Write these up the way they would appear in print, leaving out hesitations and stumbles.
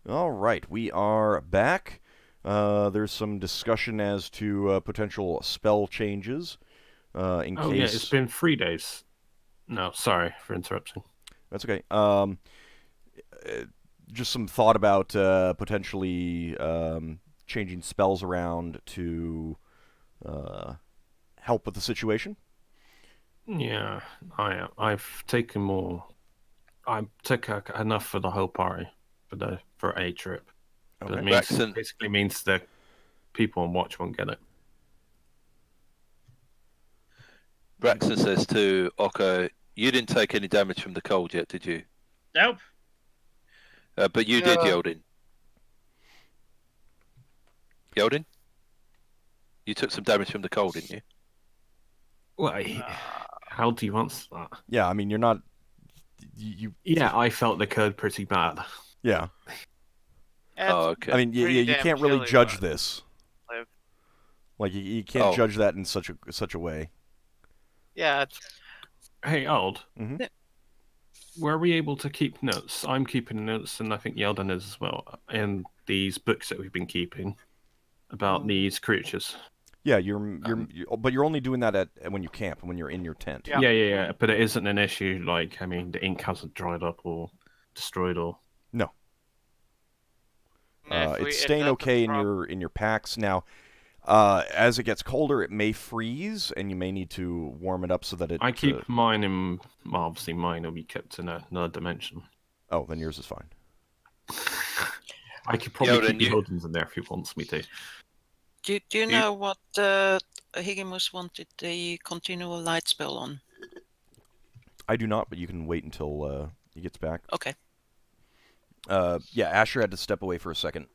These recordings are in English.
All right, we are back. There's some discussion as to potential spell changes in Oh yeah, it's case. been 3 days. No, sorry for interrupting. That's okay. Uh, just some thought about potentially changing spells around to uh, help with the situation. Yeah, I've taken more. I took enough for the whole party for a trip, but it Okay. means Braxon, basically means that people on watch won't get it. Braxon says to Ockar, you didn't take any damage from the cold yet, did you? Nope. But you did, Yeldan. Yeldan? You took some damage from the cold, didn't you? Well, Uh, how do you answer that? Yeah, I mean you're not. You. Yeah, I felt the code pretty bad. Yeah. Oh, it's okay. I mean, pretty you damn can't really chilly judge where this. I live. Like you can't Oh. judge that in such a way. Yeah, it's Hey, Old, Mm-hmm. were we able to keep notes? I'm keeping notes, and I think Yeldan is as well, in these books that we've been keeping about these creatures. Yeah, but you're only doing that at when you camp, when you're in your tent. Yeah. Yeah. But it isn't an issue. Like, I mean, the ink hasn't dried up or destroyed or. No, it's if staying that's a okay problem. in your packs now. As it gets colder, it may freeze, and you may need to warm it up so that it. I keep mine in. Well, obviously, mine will be kept in another dimension. Oh, then yours is fine. I could probably Yeldan, keep Yeldan's in there if he wants me to. Do you know what Higgimus wanted the continual light spell on? I do not, but you can wait until he gets back. Okay. Yeah, Asher had to step away for a second.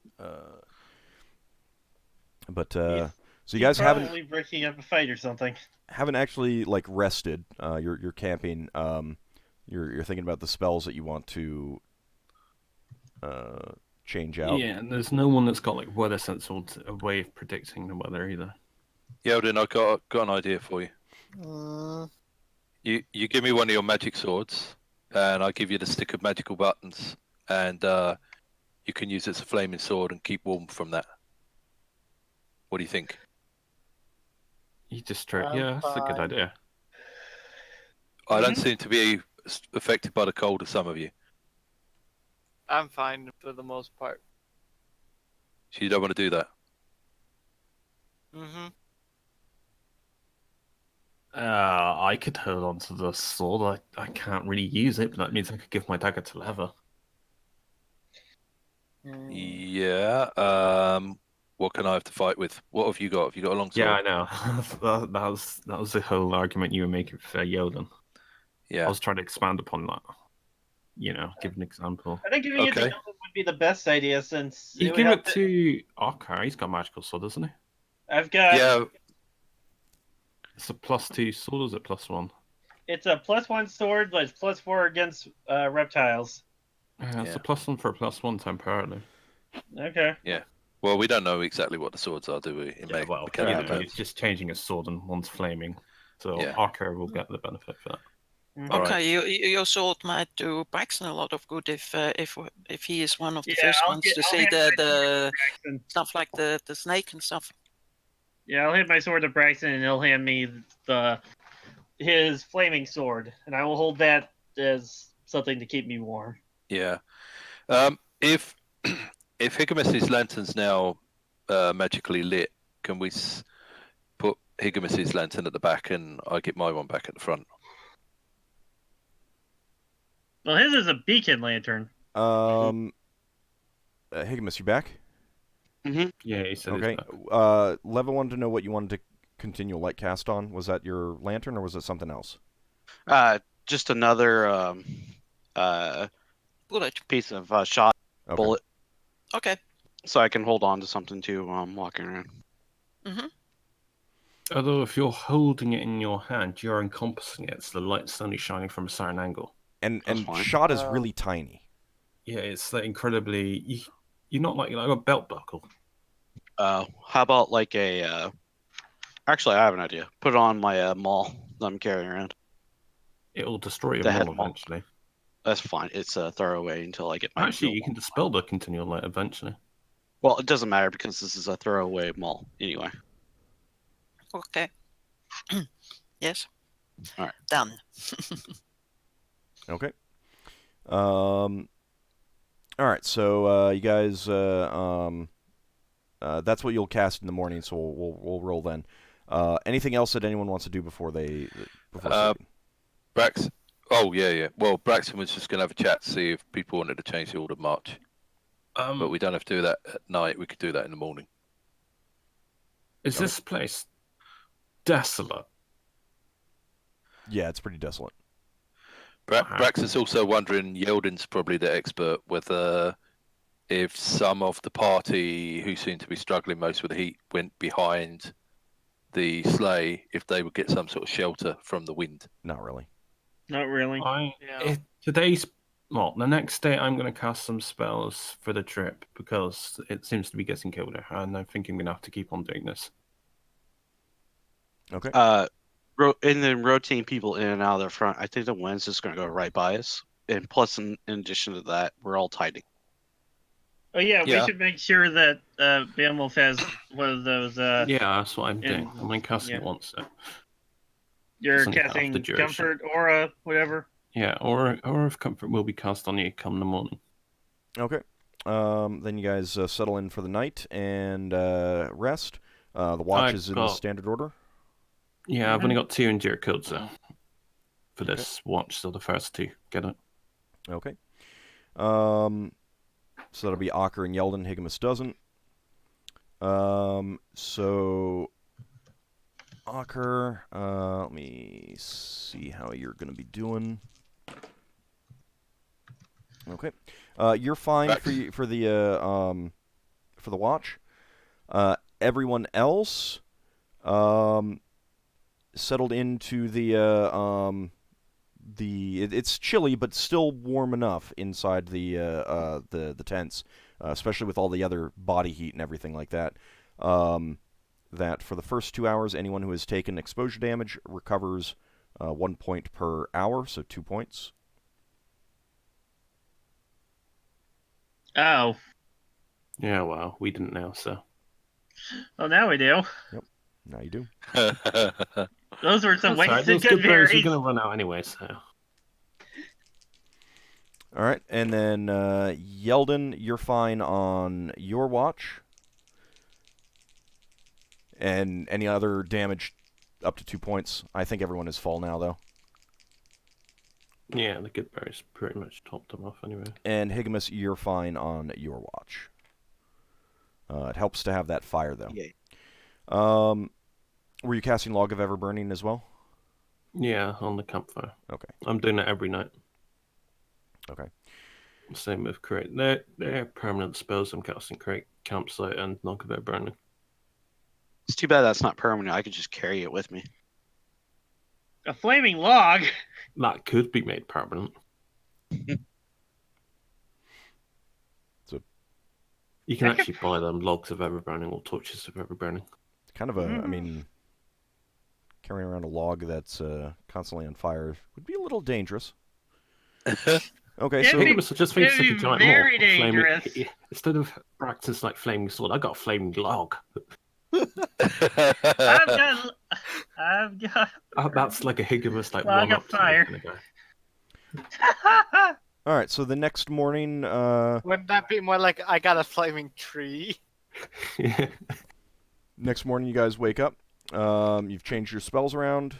But so you guys probably breaking up a fight or something. haven't actually like rested. You're camping. You're thinking about the spells that you want to change out. Yeah, and there's no one that's got like weather sense or a way of predicting the weather either. Yeldan, I got an idea for you. You give me one of your magic swords, and I give you the stick of magical buttons, and you can use it as a flaming sword and keep warm from that. What do you think? You just yeah, that's a good idea. I don't seem to be affected by the cold of some of you. I'm fine for the most part. So you don't want to do that? Mm-hmm. I could hold on to the sword. I can't really use it, but that means I could give my dagger to Lever. Yeah. What can I have to fight with? What have you got? Have you got a long sword? Yeah, I know. that was the whole argument you were making for Yeldan. Yeah. I was trying to expand upon that. Give an example. I think giving it to Okay. Yeldan would be the best idea since You would give help it to Ockar. He's got magical sword, doesn't he? I've got. Yeah. It's a +2 sword, or is it +1? It's a +1 sword, but it's +4 against reptiles. Yeah, it's Yeah. a +1 for a +1 temporarily. Okay. Well, we don't know exactly what the swords are, do we? In mechanical terms. it's just changing a sword and one's flaming. So Yeah. Ockar will get the benefit for that. Mhm. All Okay, your sword might do Braxton a lot of good if he is one of the Yeah, first I'll ones get- to I'll see hand my sword the to Braxton. stuff like the snake and stuff. Yeah, I'll hand my sword to Braxton, and he'll hand me his flaming sword, and I will hold that as something to keep me warm. Yeah. If if Higgimus's lantern's now magically lit, can we put Higgimus's lantern at the back and I get my one back at the front? Well, his is a beacon lantern. Higgimus, you back? Yeah, he said Okay. it's back. Level wanted to know what you wanted to continue light cast on. Was that your lantern or was it something else? Just another Bullet. piece of shot Okay. bullet, Okay. so I can hold on to something too while I'm walking around. Although if you're holding it in your hand, you're encompassing it, so the light's only shining from a certain angle. And That's fine. shot is really tiny. Yeah, it's like incredibly. You're not like a belt buckle. How about like a? Actually, I have an idea. Put it on my maul that I'm carrying around. It'll destroy your The head maul maul. eventually. That's fine. It's a throwaway until I get my. Actually, build you can dispel the continual light eventually. Well, it doesn't matter because this is a throwaway maul anyway. Okay. Yes. All right. Done. Okay. All right. So you guys, that's what you'll cast in the morning. So we'll roll then. Anything else that anyone wants to do before sleeping? Brax. Oh yeah. Well, Braxton was just gonna have a chat to see if people wanted to change the order of march. But we don't have to do that at night. We could do that in the morning. Is this place desolate? Yeah, it's pretty desolate. Braxton's also wondering. Yeldan's probably the expert whether if some of the party who seem to be struggling most with the heat went behind the sleigh, if they would get some sort of shelter from the wind. Not really. Not really. The next day I'm going to cast some spells for the trip because it seems to be getting colder, and I think I'm going to have to keep on doing this. Okay. And then rotating people in and out of the front. I think the wind's just going to go right by us. And plus, in addition to that, we're all tiding. Oh yeah, Yeah. we should make sure that Beowulf has one of those. Yeah, that's what I'm doing. I'm going to cast it once. So. You're It's only half casting the duration. comfort, aura, whatever. Yeah, aura of comfort will be cast on you come the morning. Okay. Then you guys settle in for the night and rest. The watch is in the standard order. Yeah, I've only got 2 endure codes for this watch, so the first 2 get it. Okay. So that'll be Ockar and Yeldan. Higgimus doesn't. So Ockar, let me see how you're going to be doing. Okay. You're fine for the watch. Everyone else settled into it's chilly but still warm enough inside the tents, especially with all the other body heat and everything like that. That for the first 2 hours, anyone who has taken exposure damage recovers 1 point per hour, so 2 points. Oh. Yeah, well, we didn't know, so. Well, now we do. Yep. Now you do. Those were some That's right, wasted those good berries berries. are going to run out anyway, so. All right, and then Yeldan, you're fine on your watch. And any other damage up to 2 points. I think everyone is full now, though. Yeah, the good berries pretty much topped them off anyway. And Higgimus, you're fine on your watch. It helps to have that fire, though. Yay. Were you casting Log of Everburning as well? Yeah, on the campfire. Okay. I'm doing it every night. Okay. Same with Create. They're permanent spells I'm casting. Create Campsite and Log of Everburning. It's too bad that's not permanent. I could just carry it with me. A flaming log. That could be made permanent. So you can actually buy them logs of Everburning or torches of Everburning. kind of I mean, carrying around a log that's constantly on fire would be a little dangerous. Okay, It'd so be- Higgimus just thinks it'd like a be giant very maul. dangerous. Instead of Braxton's like flaming sword, I got a flaming log. I've got. That's like a Higgimus like Log one of up fire. kind of guy. all right, so the next morning, Wouldn't that be more like I got a flaming tree? Yeah. next morning you guys wake up. You've changed your spells around.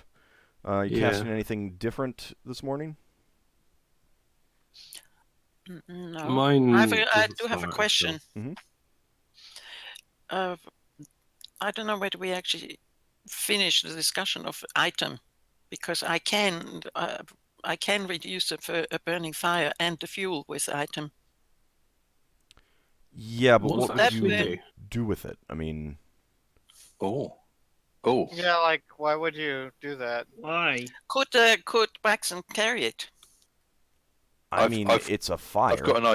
You casting anything different this morning? No. Mine I doesn't do have a start, question. so- Mhm. I don't know whether we actually finished the discussion of item, because I can reduce a burning fire and the fuel with item. Yeah, but What what does would that you actually do with it? I mean, Oh. Yeah, like why would you do that? Why? Could Braxon carry it? I I've- mean, I've- it's a fire. I've got an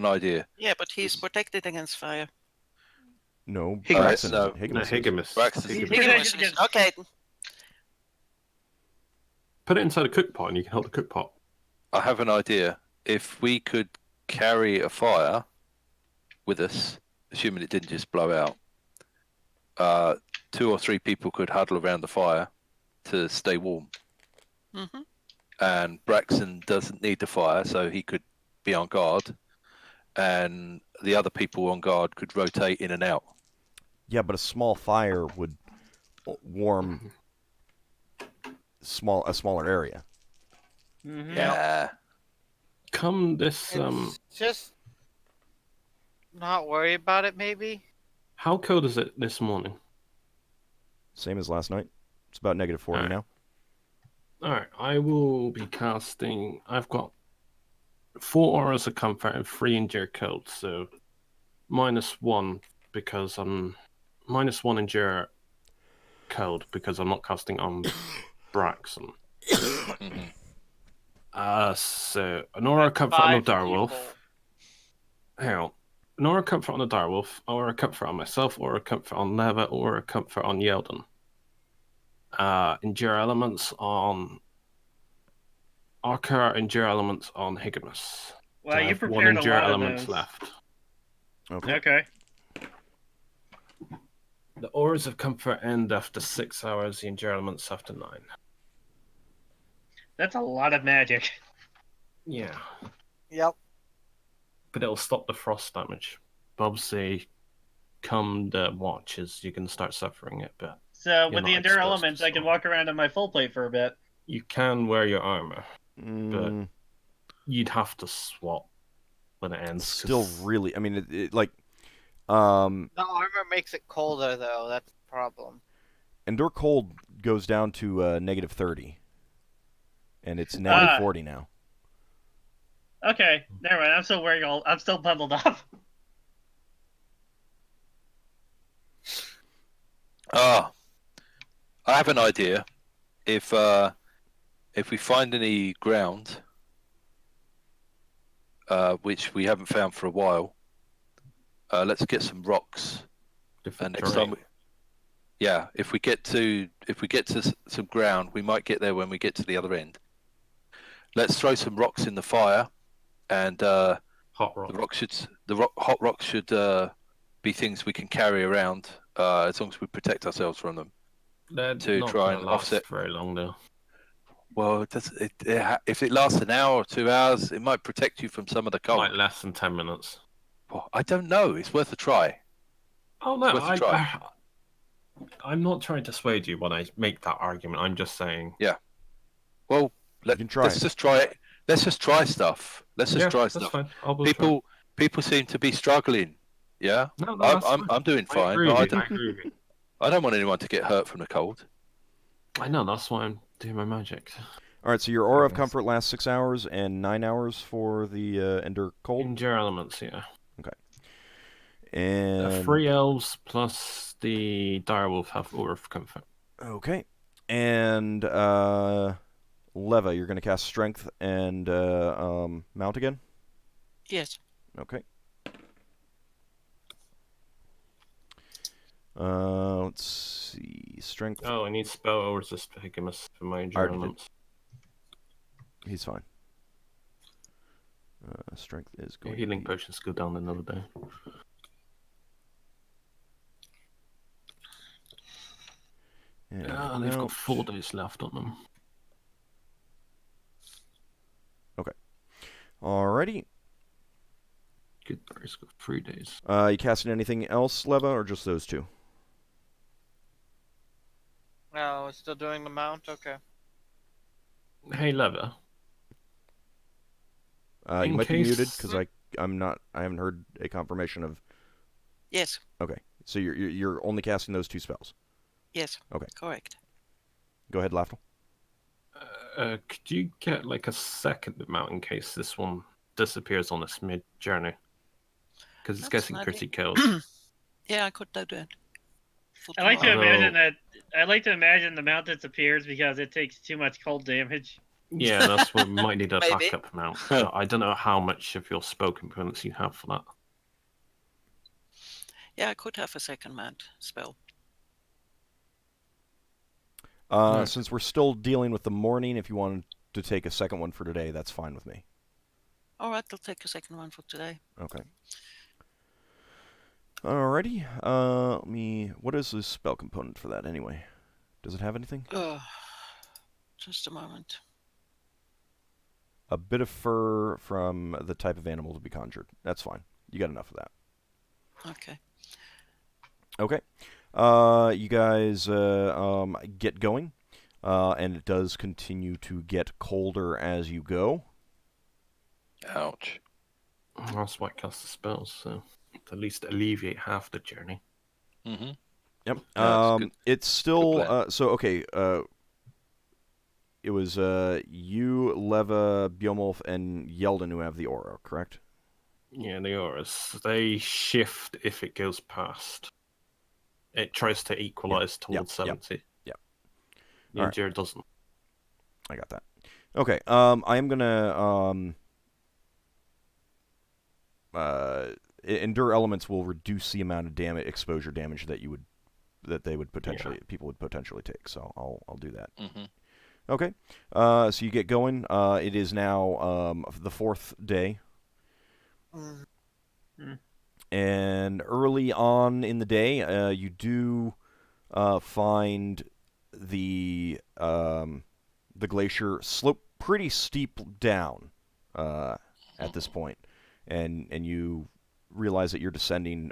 idea. Yeah, but he's protected against fire. No, Higgimus. Braxon No. isn't. Higgimus No, is. Higgimus. Braxton. He's Higgimus. protected against- Okay. Put it inside a cook pot and you can hold the cook pot. I have an idea. If we could carry a fire with us, assuming it didn't just blow out, 2 or 3 people could huddle around the fire to stay warm. Mm-hmm. And Braxon doesn't need the fire, so he could be on guard. And the other people on guard could rotate in and out. Yeah, but a small fire would warm a smaller area. Mm-hmm. Yeah. Come this It's just not worry about it, maybe. How cold is it this morning? Same as last night. It's about -40 Alright. now. Alright, I will be casting. I've got 4 auras of comfort and 3 endure cold, so -1 because I'm -1 endure cold because I'm not casting on Braxon. Mhm. So an aura of comfort on the direwolf. Hang on. An aura of comfort on the direwolf, aura of comfort on myself, aura of comfort on Leva, aura of comfort on Yeldan. Endure elements on Ockar, endure elements on Higgimus. Well, So I you have 1 prepared a endure lot of elements those. left. Okay. Okay. The auras of comfort end after 6 hours, the endure elements after 9. That's a lot of magic. Yeah, Yep. but it'll stop the frost damage. Obviously, come the watches, you can start suffering it, but So You're with the not endure exposed to elements, I can storm. walk around in my full plate for a bit. you can wear your armor. Mm, You'd have to swap when it ends. still 'cause really. I mean, The armor makes it colder, though. That's the problem. Endure Cold goes down to -30. And it's -40 now. Okay, never mind. I'm still wearing all. I'm still bundled up. I have an idea. If we find any ground, which we haven't found for a while, let's get some rocks. different And next terrain. time, if we get to some ground, we might get there when we get to the other end. Let's throw some rocks in the fire, and Hot rock. hot rocks should be things we can carry around as long as we protect ourselves from them. They're to not try gonna and last offset. very long though. Well, if it lasts an hour or 2 hours, it might protect you from some of the cold. Like less than 10 minutes. Well, I don't know. It's worth a try. Oh no, worth a try. I'm not trying to sway you when I make that argument. I'm just saying. Well, You can try let's it. just try it. Let's just try stuff. Let's just try That's stuff. fine. I'll go try. People seem to be struggling. Yeah, No, that's fine. I'm doing I fine, agree but with you, I agree with you. I don't want anyone to get hurt from the cold. I know, that's why I'm doing my magic. All right, so your Aura of Yes. Comfort lasts 6 hours and 9 hours for the Endure Cold. Endure elements, yeah. And 3 elves plus the direwolf have Aura of Comfort. okay, and Leva, you're going to cast Strength and Mount again. Yes. Okay. Let's see, Strength. Oh, I need spell or resist Higgimus for my endure Already did. elements. He's fine. Strength is Your going. healing to be... potions go down another day. And They've got Mount. 4 days left on them. Alrighty. Goodberry's got 3 days. You casting anything else, Leva, or just those two? No, it's still doing the mount? Okay. Hey, Leva. You In might be case- muted because I haven't heard a confirmation of. Yes. Okay, so you're only casting those 2 spells. Yes. Okay. Correct. Go ahead, Lafdul. Could you get like a second amount in case this one disappears on its mid journey? Because it's That's getting an pretty idea. cold. Yeah, I could do that. For I like to Although- imagine that. I like to imagine the mount disappears because it takes too much cold damage. Yeah, that's what we might need a Maybe. backup amount. But I don't know how much of your spell components you have for that. Yeah, I could have a second mount spell. Since we're still dealing with the morning, if you want to take a second one for today, that's fine with me. All right, I'll take a second one for today. Okay. Alrighty. What is the spell component for that anyway? Does it have anything? Just a moment. A bit of fur from the type of animal to be conjured. That's fine. You got enough of that. Okay. Okay. You guys get going, and it does continue to get colder as you go. Ouch. That's why I cast the spells, so at least alleviate half the journey. Mm-hmm. Yep. That's good. It's still Good plan. so okay. It was you, Leva, Bjomolf, and Yeldan who have the aura, correct? Yeah, the auras. They shift if it goes past. It tries to equalize towards 70. Yeah. The All right. endure doesn't. I got that. Okay. I am gonna endure elements will reduce the amount of exposure damage that people would potentially take. So I'll do that. Mm-hmm. Okay. So you get going. It is now the 4th day. And early on in the day, you do find the glacier slope pretty steep down at this point, and you realize that you're descending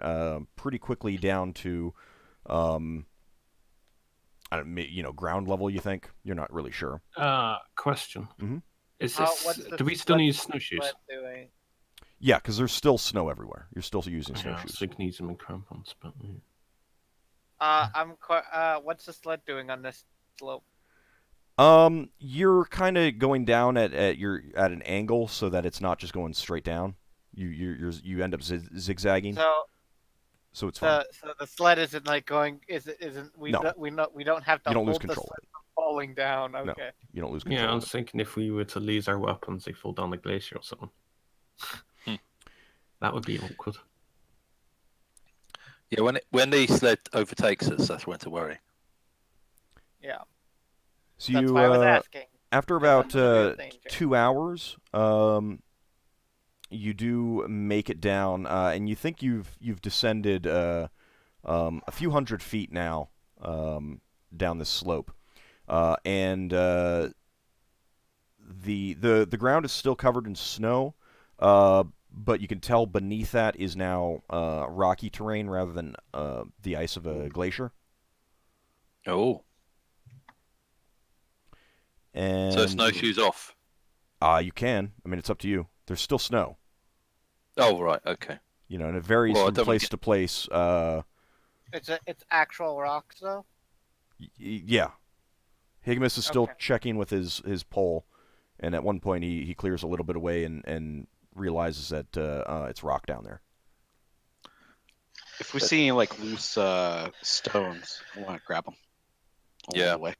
pretty quickly down to ground level. You think you're not really sure. Question. Mhm. Is What's this? the Do we still split- need snowshoes? split doing? Yeah, because there's still snow everywhere. You're still using Yeah, snowshoes. so you can use them in crampons, but What's the sled doing on this slope? You're kind of going down at an angle so that it's not just going straight down. You end up zigzagging. So it's fine. So the sled isn't like going. We No. we don't have to You don't lose hold the control sled of it. from falling down. No. Okay. You don't lose control. yeah, I of was it. thinking if we were to lose our weapons, they fall down the glacier or something. That would be awkward. Yeah, when the sled overtakes us, that's when to worry. Yeah. So That's you why I was asking. after That's about a real danger. 2 hours, you do make it down, and you think you've descended a few hundred feet now down this slope, and the ground is still covered in snow, but you can tell beneath that is now rocky terrain rather than the ice of a glacier. Oh, And so snowshoes off. You can. I mean, it's up to you. There's still snow. Oh, right, okay. You know, and it varies Well, from don't place get- to place. It's actual rocks though. Yeah. Higgimus is still Okay. checking with his pole, and at one point he clears a little bit away and realizes that it's rock down there. If we see any like loose stones, I want to grab them. Yeah. Way.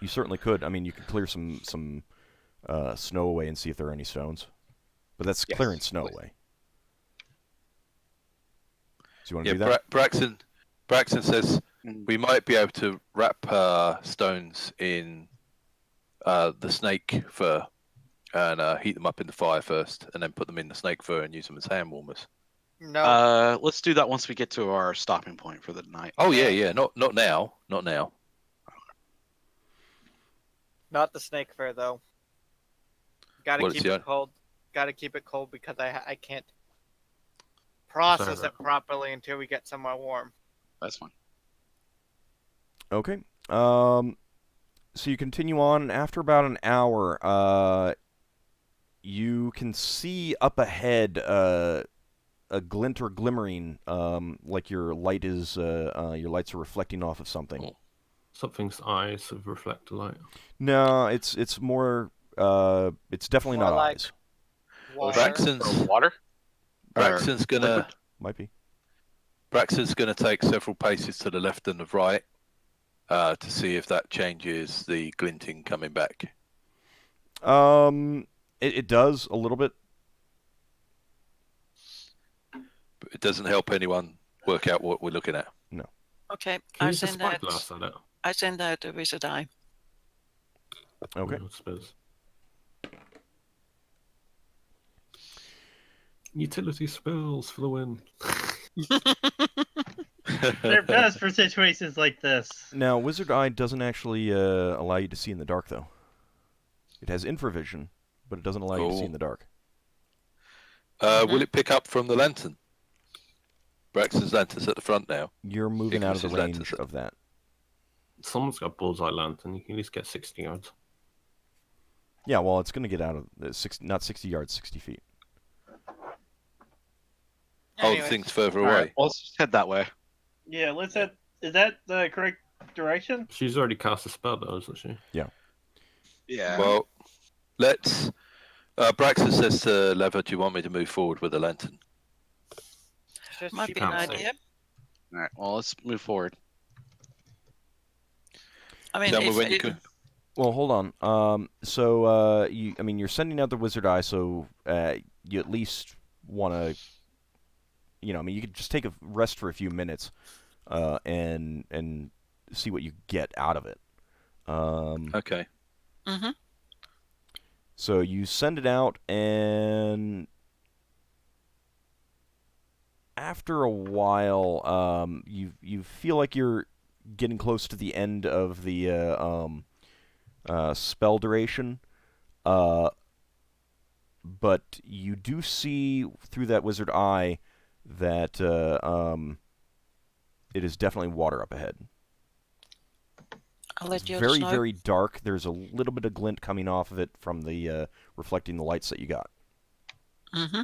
You certainly could. I mean, you could clear some snow away and see if there are any stones, but that's Yes, clearing snow please. away. So you want to Yeah, do that? Braxon says Mm. we might be able to wrap stones in the snake fur and heat them up in the fire first, and then put them in the snake fur and use them as hand warmers. No. Let's do that once we get to our stopping point for the night. Oh yeah, not now, not now. Not the snake fur though. Gotta What, keep it's the it cold. Gotta keep it cold because I can't process Sorry. it properly until we get somewhere warm. That's fine. Okay. So you continue on. After about an hour, you can see up ahead a glint or glimmering, like your lights are reflecting off of something. Oh. Something's eyes have reflect light. No, it's more. It's definitely More not like- eyes. Water. Braxton's Water? Braxton's gonna liquid? Might be. Braxton's gonna take several paces to the left and the right to see if that changes the glinting coming back. It does a little bit. But it doesn't help anyone work out what we're looking at. Okay, Can you I use the send spyglass out. at it? I send out a wizard eye. Okay. I suppose. Utility spells for the win. They're best for situations like this. Now, Wizard Eye doesn't actually allow you to see in the dark, though. It has infravision, but it doesn't allow you to see in the dark. Will it pick up from the lantern? Braxton's lantern's at the front now. You're moving out of the Higgimus's range lantern's of that. Someone's got bullseye lantern. You can at least get 60 yards. Yeah, well, it's going to get out of not 60 yards, 60 feet. Oh, Anyway. the thing's further All away. right, well, let's just head that way. Yeah, let's head. Is that the correct direction? She's already cast a spell, though, isn't she? Yeah. Well, let's. Braxton says to Lever, "Do you want me to move forward with the lantern?" Just Might keep be an can't see. idea. All right. Well, let's move forward. I mean, Tell me if when you it- can. Well, hold on. You're sending out the Wizard Eye, so you at least want to, you could just take a rest for a few minutes, and see what you get out of it. Okay. Mhm. So you send it out, and after a while, you feel like you're getting close to the end of the spell duration, but you do see through that Wizard Eye that it is definitely water up ahead. I'll It's let you very, know. very dark. There's a little bit of glint coming off of it from the reflecting the lights that you got, Mm-hmm.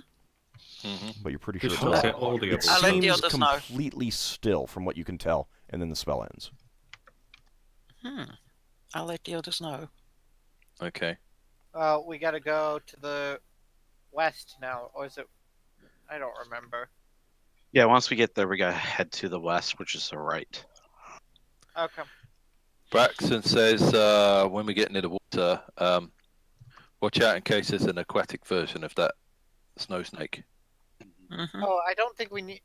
Mm-hmm. but you're pretty sure Just it's look water. at all the It I'll let the seems others know. completely still from what you can tell, and then the spell ends. I'll let the others know. Okay. we gotta go to the west now, or is it? I don't remember. Yeah. Once we get there, we gotta head to the west, which is the right. Okay. Braxton says when we get near the water, watch out in case there's an aquatic version of that snow snake. Mm-hmm. Oh, I don't think we need.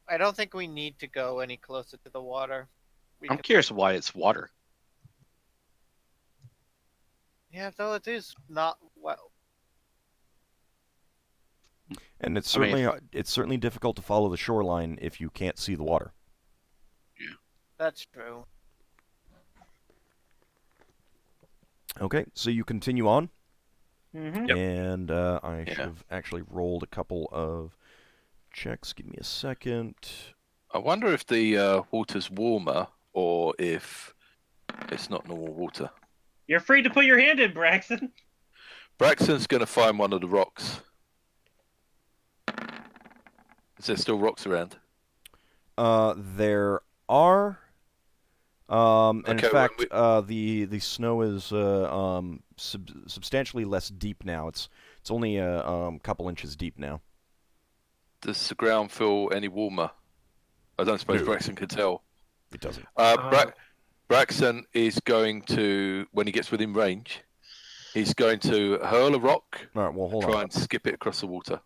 I don't think we need to go any closer to the water. We I'm can- curious why it's water. Yeah, though it is not well. And it's I mean, certainly difficult to follow the shoreline if you can't see the water. That's true. Okay, so you continue on, Mm-hmm. and I Yeah. should have actually rolled a couple of checks. Give me a second. I wonder if the water's warmer or if it's not normal water. You're free to put your hand in, Braxton. Braxton's going to find one of the rocks. Is there still rocks around? There are. And Okay, in when fact, we- the snow is substantially less deep now. It's only a couple inches deep now. Does the ground feel any warmer? I don't suppose No. Braxton can tell. It doesn't. Braxton is going to, when he gets within range, he's going to hurl a rock, All right. Well, hold try on. and skip it across the water.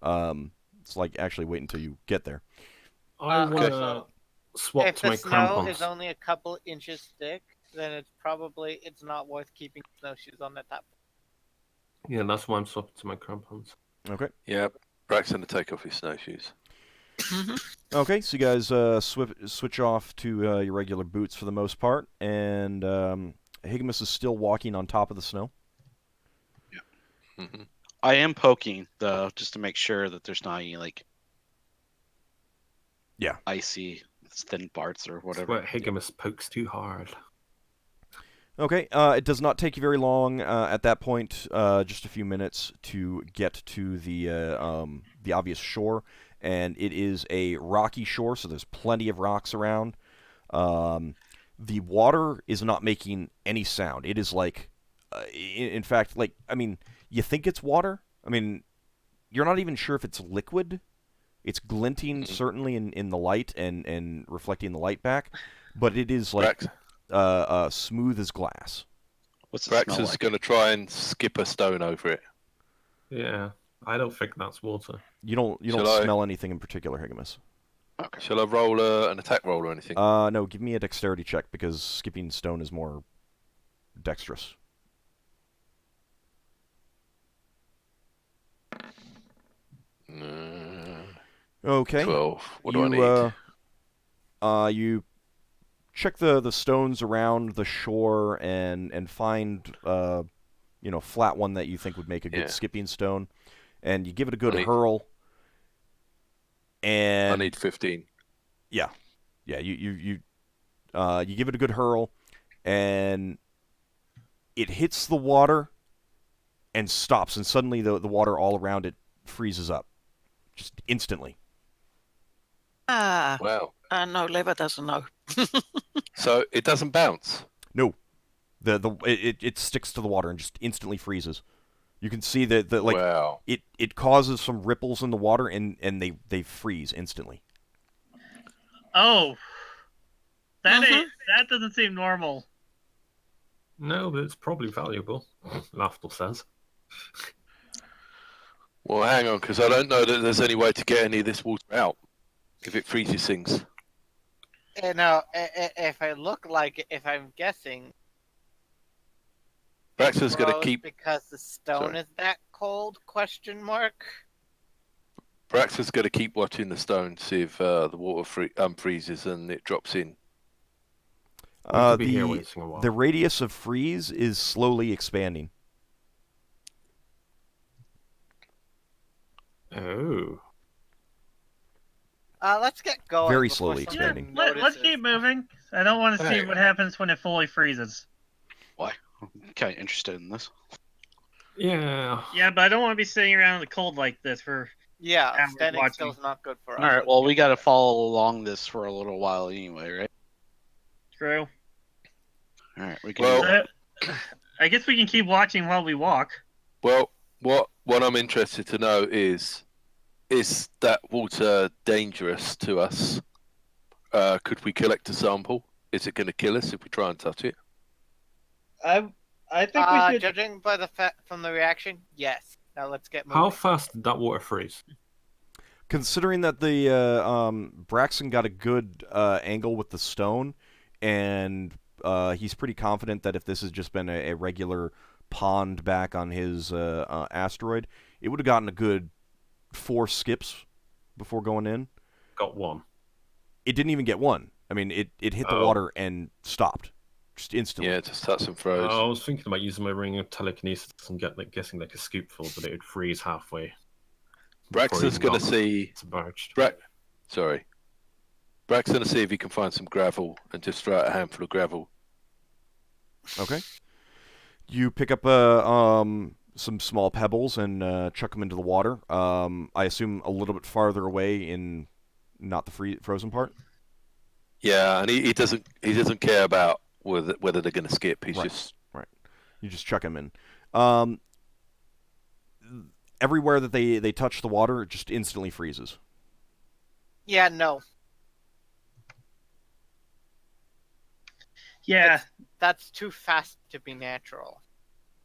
It's like actually wait until you get there. I want to also, swap if to the my snow crampons. is only a couple inches thick, then it's not worth keeping snowshoes on the top. Yeah, that's why I'm swapping to my crampons. Okay. Yeah, Braxton to take off his snowshoes. Mm-hmm. Okay. So you guys switch off to your regular boots for the most part, and Higgimus is still walking on top of the snow. Hmm. I am poking though, just to make sure that there's not any icy thin parts or That's whatever. where Higgimus pokes too hard. Okay, it does not take you very long at that point, just a few minutes to get to the obvious shore, and it is a rocky shore, so there's plenty of rocks around. The water is not making any sound. It is like, in fact, like, I mean, you think it's water. I mean, you're not even sure if it's liquid. It's glinting, certainly, in the light and reflecting the light back, but it is like smooth as glass. What's it smell Braxton's like? going to try and skip a stone over it. Yeah, I don't think that's water. You don't Shall I- smell anything in particular, Higgimus. Okay. Shall I roll an attack roll or anything? No, give me a dexterity check because skipping stone is more dexterous. Okay. 12. What do I need? You check the stones around the shore and find flat one that you think would make a good Yeah. skipping stone, and you give it a good I need- hurl. I And need 15. yeah, you give it a good hurl, and it hits the water and stops, and suddenly the water all around it freezes up, just instantly. Ah, Wow. no, Lever doesn't know. So it doesn't bounce. No, it sticks to the water and just instantly freezes. You can see that Wow. it causes some ripples in the water and they freeze instantly. Oh, that Mhm. that doesn't seem normal. No, but it's probably valuable, Lafdul says. Well, hang on, because I don't know that there's any way to get any of this water out if it freezes things. You know, if I'm guessing, Braxon's going to froze keep. because the stone Sorry. is that cold? Question mark. Braxon's going to keep watching the stone, see if the water freezes and it drops in. We could be here waiting a while. The radius of freeze is slowly expanding. Oh. Let's get going. Very before slowly someone expanding. Let's notices. keep moving. I don't want to see Hey. what happens when it fully freezes. Why? I'm kind of interested in this. Yeah. Yeah, but I don't want to be sitting around in the cold like this for. Yeah, Hours standing watching. still is not good for us. All right. Well, we got to follow along this for a little while anyway, right? True. All right. We can. Well- So, I guess we can keep watching while we walk. Well, what I'm interested to know is that water dangerous to us? Could we collect a sample? Is it going to kill us if we try and touch it? I think we should. Judging by the from the reaction, yes. Now let's get moving. How fast did that water freeze? Considering that the Braxon got a good angle with the stone, and he's pretty confident that if this has just been a regular pond back on his asteroid, it would have gotten a good 4 skips before going in. Got one. It didn't even get one. I mean, it hit the Oh. water and stopped, just instantly. Yeah, just touch and froze. I was thinking about using my ring of telekinesis and guessing like a scoopful, but it would freeze halfway. Braxton's going to see. Submerged. Sorry. Braxton's going to see if he can find some gravel and just throw out a handful of gravel. Okay. You pick up some small pebbles and chuck them into the water. I assume a little bit farther away in not the frozen part. Yeah, and he doesn't care about whether they're going to skip. He's Right. just You just chuck them in. Everywhere that they touch the water, it just instantly freezes. Yeah, no. Yeah, That's too fast to be natural.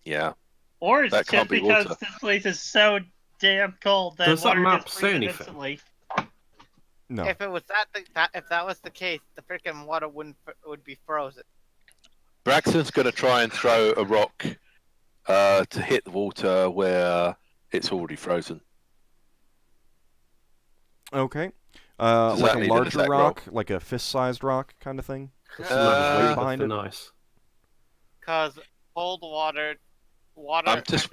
yeah. or it's That just can't be because water. this place is so damn cold that Does that water map just say freezes anything? instantly. No. If it was if that was the case, the freaking water would be frozen. Braxton's going to try and throw a rock to hit the water where it's already frozen. Okay. Does Like that a need an larger attack roll? rock, like a fist-sized rock kind of thing. Weight behind it. Nice. Because cold water. I'm just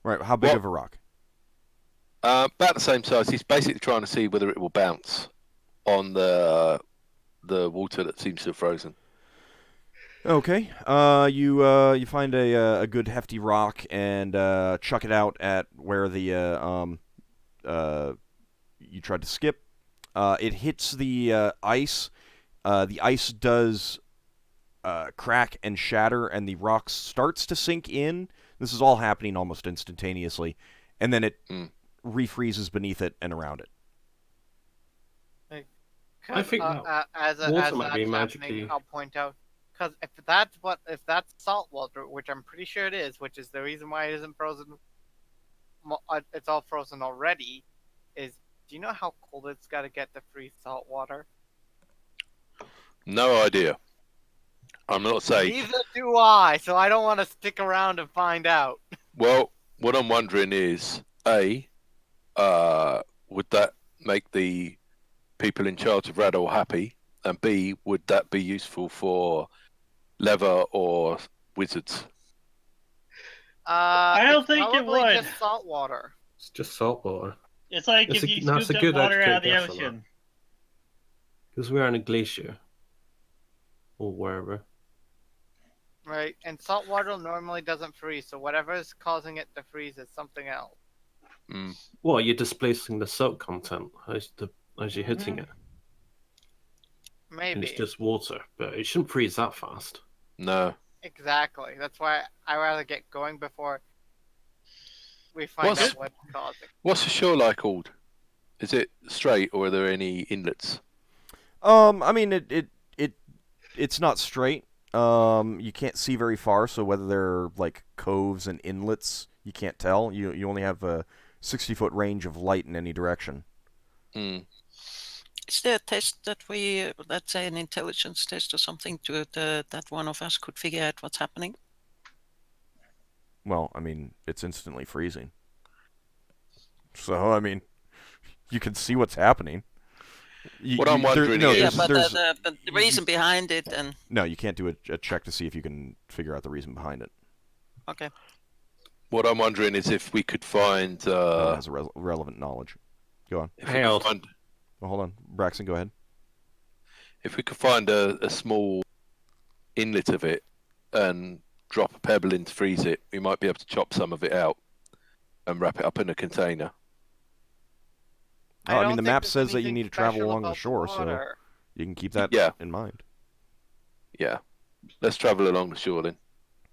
Right. How big Well- of a rock? about the same size. He's basically trying to see whether it will bounce on the water that seems to have frozen. Okay. You find a good hefty rock and chuck it out at where the you tried to skip. It hits the ice. The ice does crack and shatter, and the rock starts to sink in. This is all happening almost instantaneously, and then it refreezes beneath it and around it. I think as water might that's be happening, magically- I'll point out because if that's salt water, which I'm pretty sure it is, which is the reason why it isn't frozen. It's all frozen already. Do you know how cold it's got to get to freeze salt water? No idea. I'm not saying. Neither do I, so I don't want to stick around and find out. Well, what I'm wondering is, A, would that make the people in charge of Rador happy? And B, would that be useful for leather or wizards? I don't It's think it probably would. just salt water. It's just salt water. It's like That's if a- you that's a scooped up good water out of the educated guess on ocean. Because we're on a glacier. Or wherever. Right, and salt water normally doesn't freeze, so whatever is causing it to freeze is something else. Mm. Well, you're displacing the salt content as you're hitting it. Maybe. And it's just water, but it shouldn't freeze that fast. No. Exactly. That's why I rather get going before we find What's- out what's causing. What's the shore like, Ald? Is it straight or are there any inlets? I mean, it's not straight. You can't see very far, so whether they're like coves and inlets, you can't tell. You only have a 60-foot range of light in any direction. Mm. Is there a test that we, let's say an intelligence test or something, that one of us could figure out what's happening? Well, I mean, it's instantly freezing. So, I mean, you can see what's happening. What I'm wondering is- Yeah, but there's, the reason behind it, and no, you can't do a check to see if you can figure out the reason behind it. okay. What I'm wondering is if we could find... No one has a relevant knowledge. Go on. if we could find, Oh, hold on. Braxon, go ahead. if we could find a small inlet of it and drop a pebble in to freeze it, we might be able to chop some of it out and wrap it up in a container. Oh, I mean, don't the think map there's says that you anything need to travel special along the about shore, so water. you can keep that Yeah. in mind. Yeah. Let's travel along the shore then.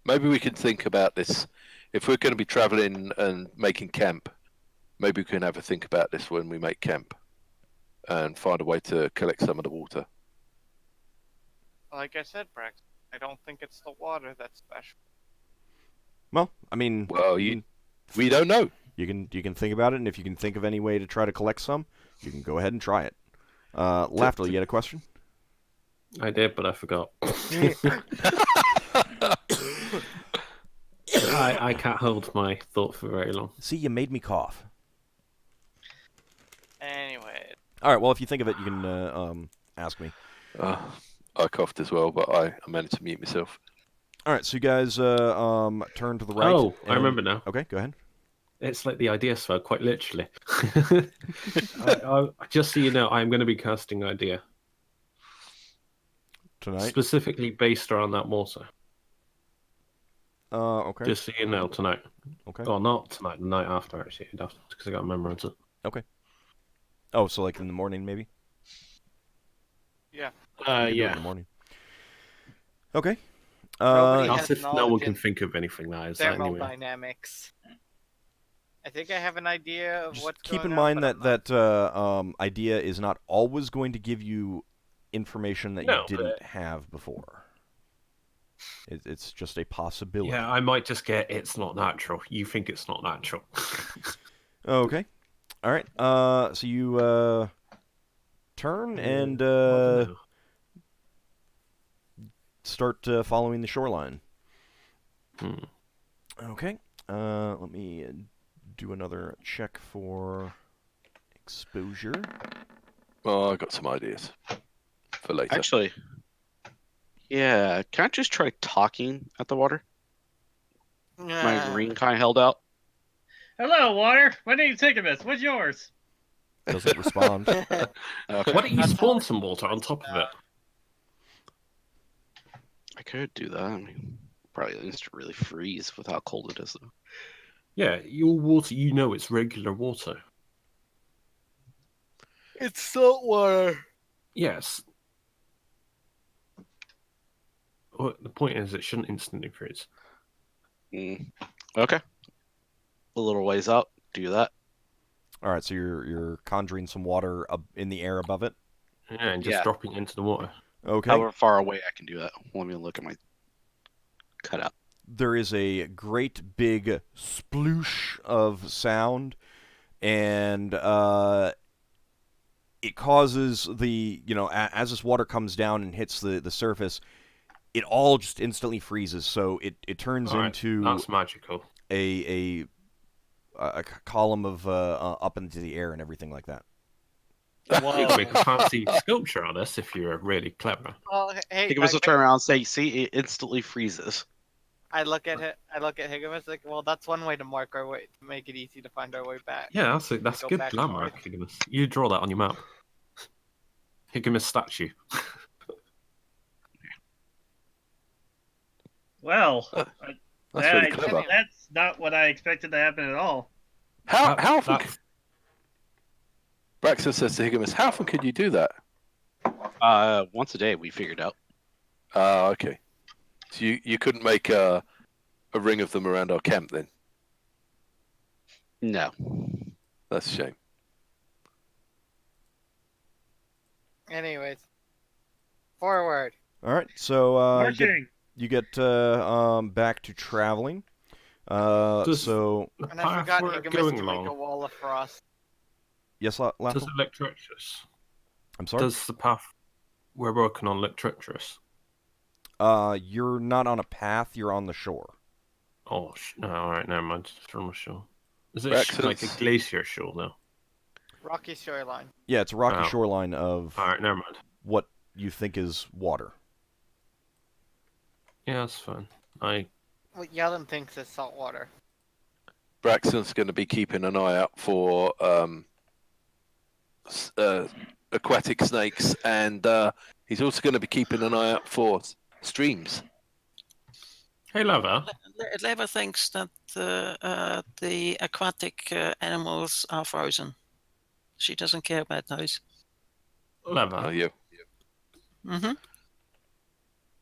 Maybe we can think about this. If we're going to be traveling and making camp, maybe we can have a think about this when we make camp and find a way to collect some of the water. Like I said, Brax, I don't think it's the water that's special. Well, I mean, Well, you we don't know. you can think about it, and if you can think of any way to try to collect some, you can go ahead and try it. Lafdul, you had a question? I did, but I forgot. I can't hold my thought for very long. See, you made me cough. Anyway, All right, well, if you think of it, you can ask me. I coughed as well, but I managed to mute myself. All right, so you guys turn to the right. Oh, I and- remember now. Okay, go ahead. It's like the idea spell, quite literally. Just so you know, I'm going to be casting idea. Tonight? Specifically based around that water. Okay. Just so you know, tonight. Okay. Or not tonight, the night after, actually. Because I got to memorize it. Oh, so like in the morning, maybe? yeah. You can do it in Yeah. the morning. Okay. Nobody That's has if no one knowledge can in think of anything that is that anyway. Thermodynamics. I think I have an idea of Just what's keep going in on, mind but that I'm not- idea is not always going to give you information that No, you didn't have before. It's just a possibility. Yeah, I might just get it's not natural. You think it's not natural. Okay. All right. So you turn and start following the shoreline. Hmm. Okay. Let me do another check for exposure. Well, I got some ideas for later. Actually, yeah, can I just try talking at the water? My ring kind of held out. Hello, water. When are you taking this? What's yours? Doesn't respond. Okay. Why don't you spawn some water on top of it? I could do that. I mean, probably instant really freeze with how cold it is, though. Yeah, your water, you know it's regular water. It's salt water. Yes. Well, the point is, it shouldn't instantly freeze. Okay. A little ways out. Do that. All right. So you're conjuring some water up in the air above it. Yeah, and just Yeah. dropping it into the water. Okay. However far away I can do that. Let me look at my cutout. There is a great big sploosh of sound, and it causes the, as this water comes down and hits the surface, it all just instantly freezes. So it turns Alright, into That's magical. a a column of up into the air and everything like that. You Whoa. can make a fancy sculpture on this if you're really clever. Well, hey, Higgimus will turn around and say, "See, it instantly freezes." I look at Higgimus like, well, that's one way to mark our way, to make it easy to find our way back. Yeah, that's Go good back glamour, north. Higgimus. You draw that on your map. Higgimus statue. Well, That's really clever. that's not what I expected to happen at all. How often? That- Braxon says to Higgimus, "How often could you do that?" Once a day, we figured out. Okay. So you couldn't make a ring of them around our camp then? No. That's a shame. Anyways, forward. All right, so Marching. you get back to traveling. So The And I path forgot we're Higgimus going to make a along. wall of frost. yes, Does Lafdul? it look treacherous? I'm sorry. Does the path we're working on look treacherous? You're not on a path. You're on the shore. Oh, no, alright, never mind. It's from a shore. Is it Braxon's- like a glacier shore now? Rocky shoreline. Yeah, it's a rocky Oh. shoreline of Alright, never mind. what you think is water. Yeah, that's fine. What Yeldan thinks is salt water. Braxton's going to be keeping an eye out for aquatic snakes, and he's also going to be keeping an eye out for streams. Hey, Lava. Leva thinks that the aquatic animals are frozen. She doesn't care about those. Lava. Yeah. Mm-hmm.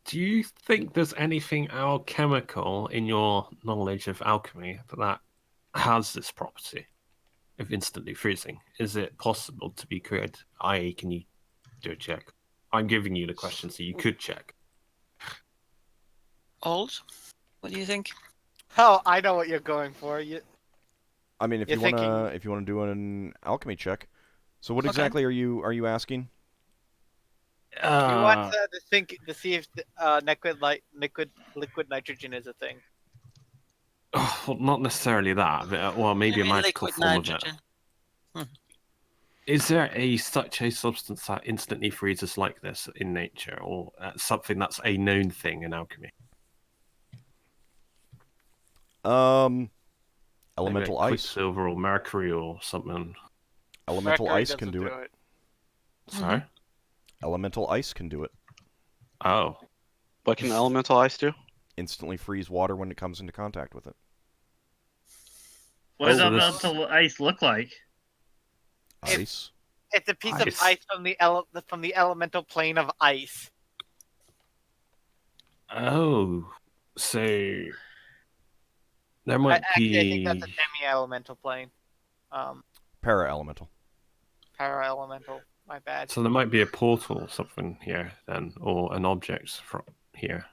Do you think there's anything alchemical in your knowledge of alchemy that has this property of instantly freezing? Is it possible to be created? I.e., can you do a check? I'm giving you the question so you could check. Old? What do you think? Oh, I know what you're going for. I mean, if You're you wanna thinking- if you wanna do an alchemy check. So what Okay. exactly are you asking? You want to think to see if liquid nitrogen is a thing. Well, not necessarily that, but, well, maybe a magical liquid form of it. nitrogen. Is there such a substance that instantly freezes like this in nature, or something that's a known thing in alchemy? Elemental Maybe ice. Quicksilver or mercury or something. Elemental Mercury ice can doesn't do it. Sorry? Elemental ice can do it. Oh. What can elemental ice do? Instantly freeze water when it comes into contact with it. What does Oh, this- elemental ice look like? Ice. It's a piece Ice. of ice from the elemental plane of ice. Oh. So there might Actually, I be. think that's a semi-elemental plane. Para-elemental. Para-elemental. My bad. So there might be a portal or something here then, or an object from here,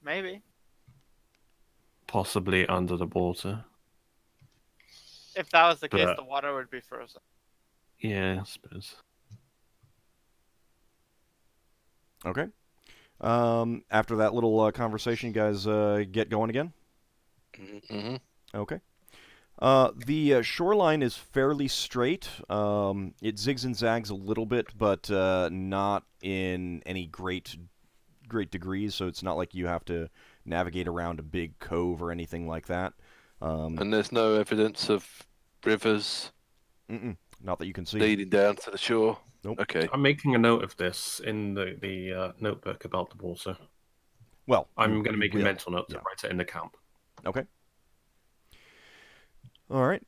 Maybe. possibly under the water. If that was the case, But- the water would be frozen. Yeah, I suppose. Okay. After that little conversation, you guys get going again? Mm-hmm. Okay. The shoreline is fairly straight. It zigs and zags a little bit, but not in any great degrees, so it's not like you have to navigate around a big cove or anything like that. And there's no evidence of rivers Not that you can see. leading down to the shore. Nope. Okay. I'm making a note of this in the notebook about the water. Well, I'm going to make a will. mental note to Yeah. write it in the camp. Okay. All right.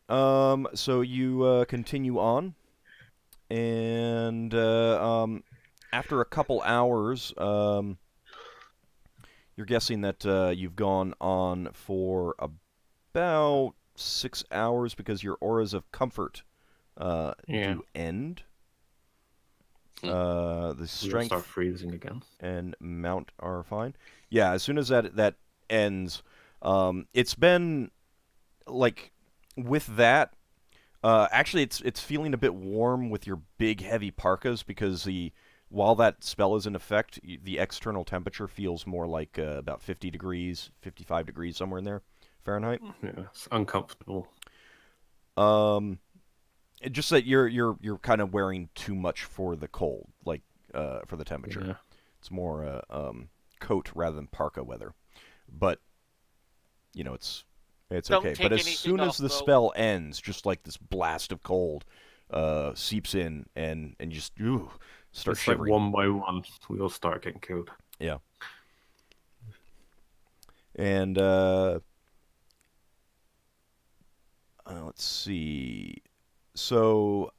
So you continue on, and after a couple hours, you're guessing that you've gone on for about 6 hours because your auras of comfort do end. The We'll strength start freezing again. and mount are fine. Yeah, as soon as that ends, it's been like with that. Actually, it's feeling a bit warm with your big heavy parkas because while that spell is in effect, the external temperature feels more like about 50 degrees, 55 degrees, somewhere in there, Fahrenheit. Yeah, it's uncomfortable. Just that you're kind of wearing too much for the cold, like for the temperature. Yeah. It's more coat rather than parka weather. But it's Don't okay. take But as anything soon as off, the though. spell ends, just like this blast of cold seeps in, and you just start It's shivering. like one by one, we all start getting killed. Yeah. And let's see. So,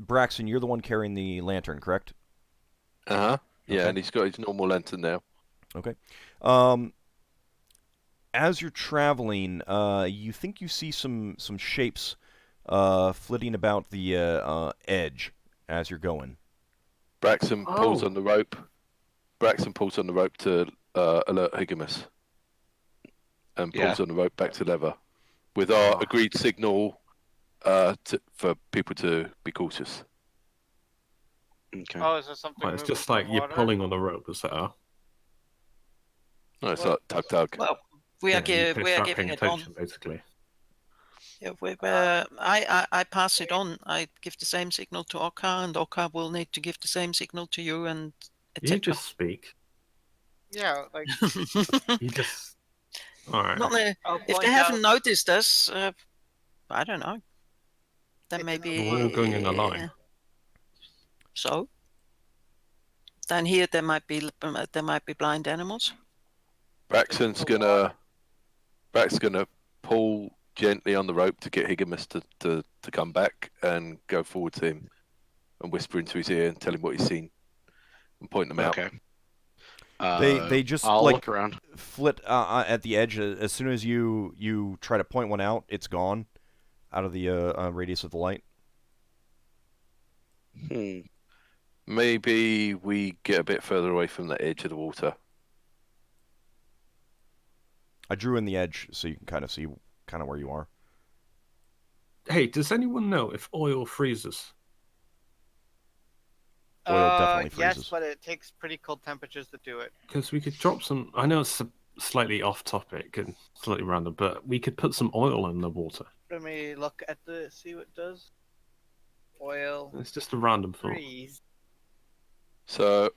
Braxon, you're the one carrying the lantern, correct? Yeah, Okay. and he's got his normal lantern now. Okay. As you're traveling, you think you see some shapes flitting about the edge as you're going. Braxon pulls Oh. on the rope. Braxon pulls on the rope to alert Higgimus, and Yeah. pulls on the rope back to Lever, with our agreed signal for people to be cautious. Okay. Oh, is there something? Well, it's moving just in like the you're water? pulling on the rope, is that how? No, it's Well- like tug. Well, we are Yeah, we are start giving paying it on. attention, basically. Yeah, I pass it on. I give the same signal to Ockar, and Ockar will need to give the same signal to you, and You etc. just speak. Yeah, like You just. All right. Not a- I'll if point they haven't out. noticed us, I don't know. Then It's maybe We're all going in a line. So then here there might be blind animals. Braxon's gonna pull gently on the rope to get Higgimus to come back and go forward to him and whisper into his ear and tell him what he's seen and point them out. Okay. They just I'll like look around. flit at the edge. As soon as you try to point one out, it's gone out of the radius of the light. Maybe we get a bit further away from the edge of the water. I drew in the edge so you can kind of see where you are. Hey, does anyone know if oil freezes? Oil definitely Yes, freezes. but it takes pretty cold temperatures to do it. Because we could drop some. I know it's slightly off topic and slightly random, but we could put some oil in the water. Let me look at see what it does. Oil It's just a random thought. freeze. So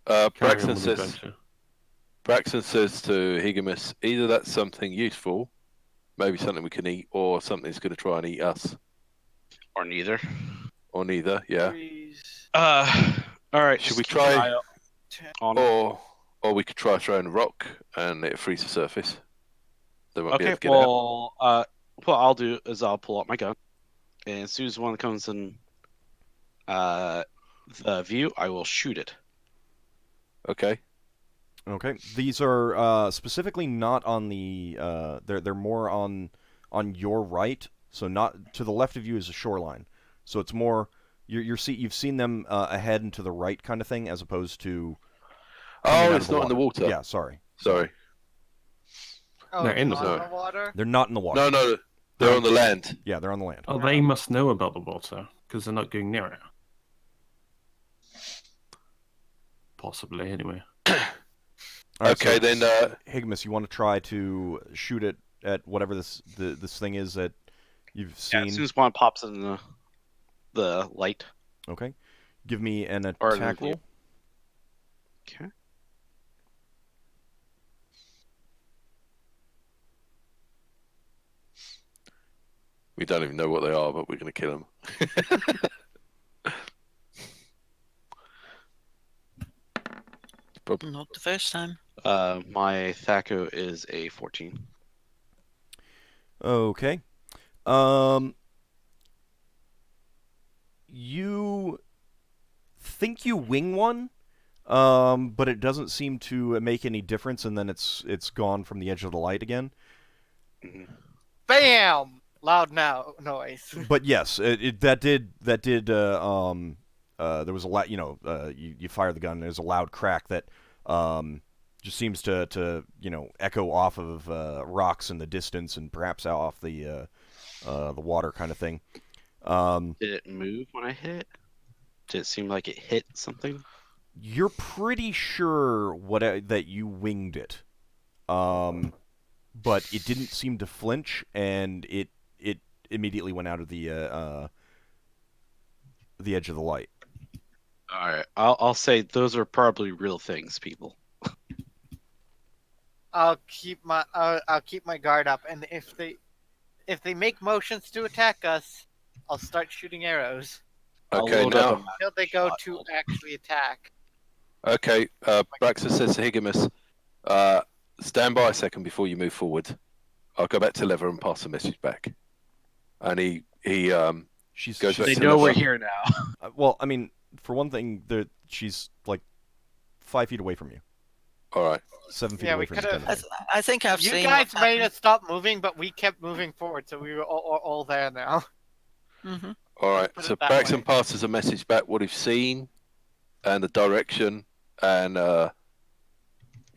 Carry on Braxon with the says adventure. to Higgimus, either that's something useful, maybe something we can eat, or something that's going to try and eat us. Or neither. Or neither, yeah. Freeze. All right. Should we try, On. or we could try throwing a rock and it freeze the surface? They won't be able Okay. to get out. Well, what I'll do is I'll pull out my gun, and as soon as one comes in the view, I will shoot it. Okay. Okay, these are specifically not on the. They're more on your right, so not to the left of you is a shoreline. So it's more you've seen them ahead and to the right kind of thing, as opposed to. coming out Oh, of it's not in the water. Yeah, sorry. Sorry. Oh, They're it's in the not water. the water. They're not in the water. No, they're on the land. Yeah, they're on the land. Oh, they must know about the water because they're not going near it. Possibly, anyway. All right, Okay, so, then. Higgimus, you want to try to shoot it at whatever this thing is that you've Yeah, seen? as soon as one pops in the light. Okay, give me an Or the attack view. roll. Okay. We don't even know what they are, but we're going to kill them. Not the first time. My Thaco is a 14. Okay. You think you wing one, but it doesn't seem to make any difference, and then it's gone from the edge of the light again. Bam! Loud noise. But yes, that did there was a lot, you fire the gun, and there's a loud crack that just seems to echo off of rocks in the distance and perhaps off the water kind of thing. Did it move when I hit it? Did it seem like it hit something? You're pretty sure that you winged it. but it didn't seem to flinch, and it immediately went out of the edge of the light. All right, I'll say those are probably real things, people. I'll keep my guard up, and if they make motions to attack us, I'll start shooting arrows I'll Okay, load up now. a magic until they go shot. to actually attack. Okay, Braxon says to Higgimus, stand by a second before you move forward. I'll go back to Lever and pass the message back. And he She's Goes back They to know we're Lever. here now. well, I mean, for one thing, she's like 5 feet away from you, All right. 7 feet Yeah, away we from you. could've- technically. I think I've You seen. guys what's made happened. us stop moving, but we kept moving forward, so we were all there now. Mm-hmm. All right. put it So that Braxon way. passes a message back what he's seen and the direction, and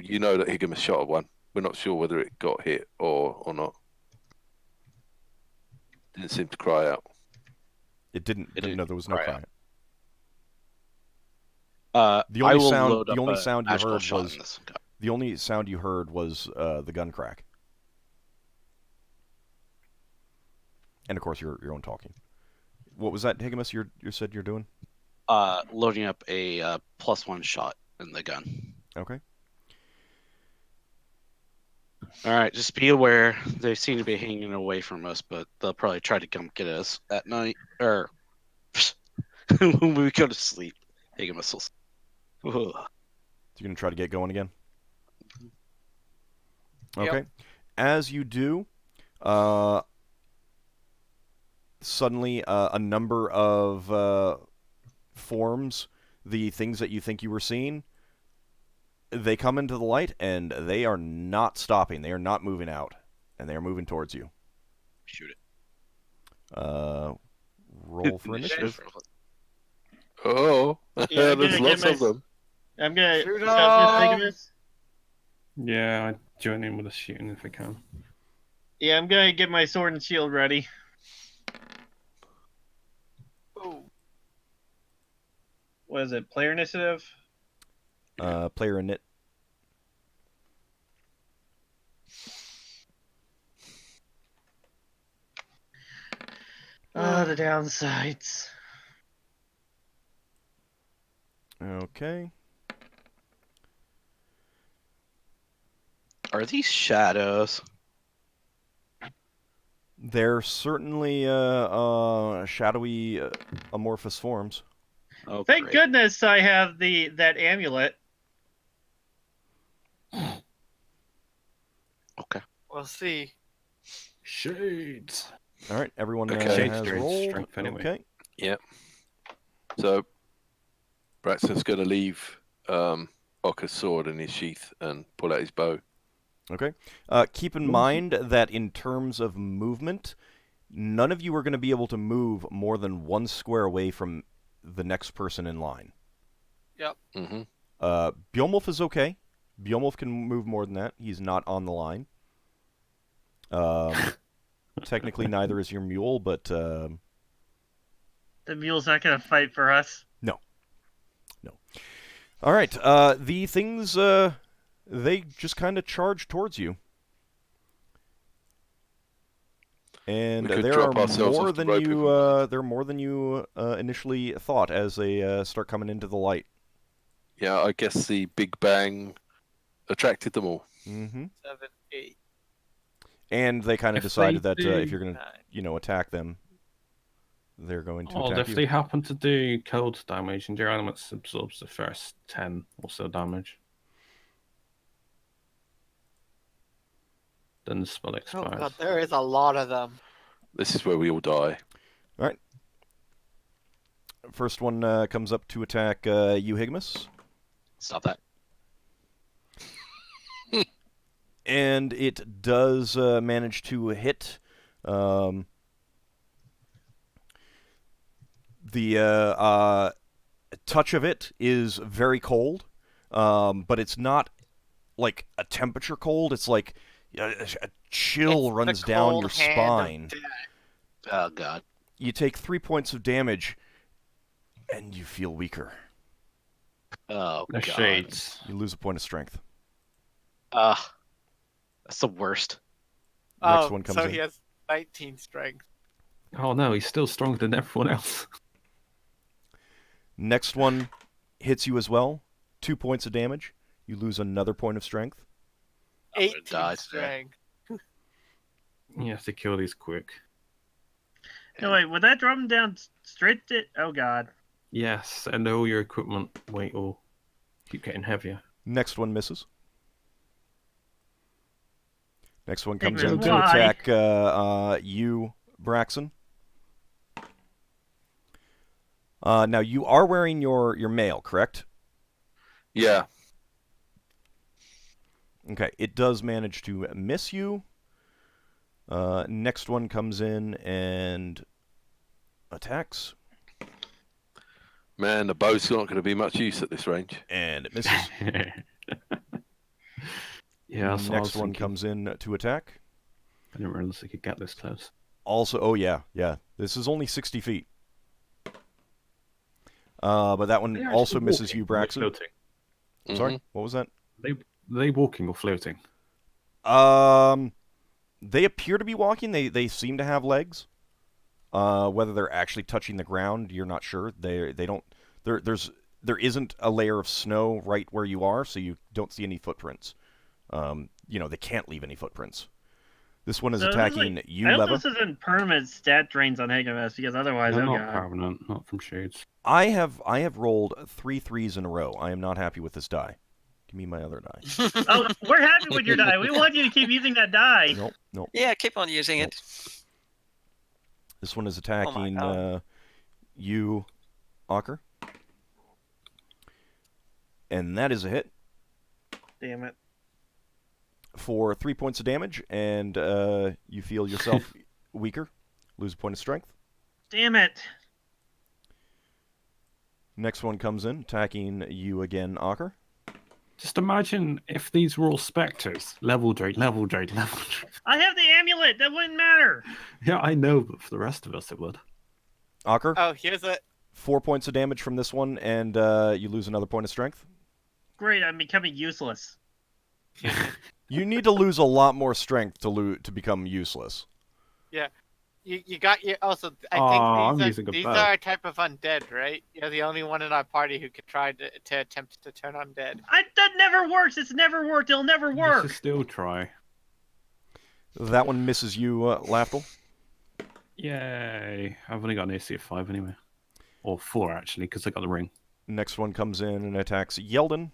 you know that Higgimus shot at one. We're not sure whether it got hit or not. Didn't seem to cry out. It didn't. It didn't No, there was no cry crying. out. The I only will sound- load the up only a sound you magical heard shot was- in this. The only sound you heard was the gun crack, and of course your own talking. What was that, Higgimus? You said you're doing? Loading up a +1 shot in the gun. Okay. All right, just be aware. They seem to be hanging away from us, but they'll probably try to come get us at night or when we go to sleep. Higgimus will. Ugh. So you're gonna try to get going again. Yep. Okay. As you do, suddenly a number of forms, the things that you think you were seeing, they come into the light, and they are not stopping. They are not moving out, and they are moving towards you. Shoot it. Roll for initiative. Oh, Yeah, I'm there's gonna lots get of them. I'm gonna Shoot stop 'em! this. Yeah, I join in with the shooting if I can. Yeah, I'm gonna get my sword and shield ready. Ooh. What is it? Player initiative? Player init. The downsides. Okay. Are these shadows? They're certainly shadowy, amorphous forms. Oh, Thank great. goodness I have that amulet. Okay. We'll see. Shades. All right, everyone Okay. Shades has drains rolled. strength anyway. Okay. So Braxton's going to leave Ockar's sword in his sheath and pull out his bow. Okay. Keep in mind that in terms of movement, none of you are going to be able to move more than 1 square away from the next person in line. Mm-hmm. Beowulf is okay. Beowulf can move more than that. He's not on the line. Technically, neither is your mule, but The mule's not gonna fight for us. all right. The things they just kind of charge towards you, and We could there drop are ourselves more off the than rope if you. we wanted. There are more than you initially thought as they start coming into the light. Yeah, I guess the Big Bang attracted them all. Mm-hmm. 7, 8, And they kind of If decided they that do- if you're going to, 9. attack them, they're going to Oh, attack if you. they happen to do cold damage, and your elements absorbs the first 10 or so damage, then the spell Oh expires. god, there is a lot of them. This is where we all die. First one comes up to attack you, Higgimus. Stop that. And it does manage to hit. The touch of it is very cold, but it's not like a temperature cold. It's like a chill It's the runs down cold your hand of spine. death. Oh god. You take 3 points of damage, and you feel weaker. Oh The god. shades. You lose a point of strength. That's the worst. Next one comes so in. he has 19 strength. Oh no, he's still stronger than everyone else. Next one hits you as well. 2 points of damage. You lose another point of strength. I'm gonna 18 die today. strength. You have to kill these quick. No, wait, would that drop him down straight to... Oh, God. Yes, and all your equipment weight will keep getting heavier. Next one misses. Next one comes Higgimus, in to why? attack you, Braxon. Now, you are wearing your mail, correct? Yeah. Okay, it does manage to miss you. Next one comes in and attacks, Man, the bow's not going to be much use at this range. and it misses. Yeah, that's what I was Next one thinking. comes in to attack. I didn't realize they could get this close. Also, oh yeah. This is only 60 feet. But that one They're also actually misses walking you, or they're Braxon. Floating. I'm sorry, what was that? They walking or floating? They appear to be walking. They seem to have legs. Whether they're actually touching the ground, you're not sure. They don't. There isn't a layer of snow right where you are, so you don't see any footprints. They can't leave any footprints. This one is So attacking you, I hope Leva. this isn't permanent stat drains on Higgimus, because otherwise, They're oh not God. permanent, not from shades. I have rolled 3 threes in a row. I am not happy with this die. Give me my other die. Oh, we're happy with your die. We want you to keep using that die. Nope. Yeah, keep on using it. This one is attacking God. you, Ockar. And that is a hit Damn it. for 3 points of damage, and you feel yourself weaker. Lose a point of strength. Damn it. Next one comes in, attacking you again, Ockar. Just imagine if these were all specters. Level drain. I have the amulet. That wouldn't matter. Yeah, I know, but for the rest of us it would. Ockar, Oh, here's a 4 points of damage from this one, and you lose another point of strength. Great, I'm becoming useless. You need to lose a lot more strength to become useless. you got your also. Aw, I I'm think using a these bow. are a type of undead, right? You're the only one in our party who could try to attempt to turn undead. That never works. It's never worked. It'll never You work. should still try. That one misses you, Lafdul. Yay. I've only got an AC of 5 anyway. Or 4 actually, because I got the ring. Next one comes in and attacks Yeldan.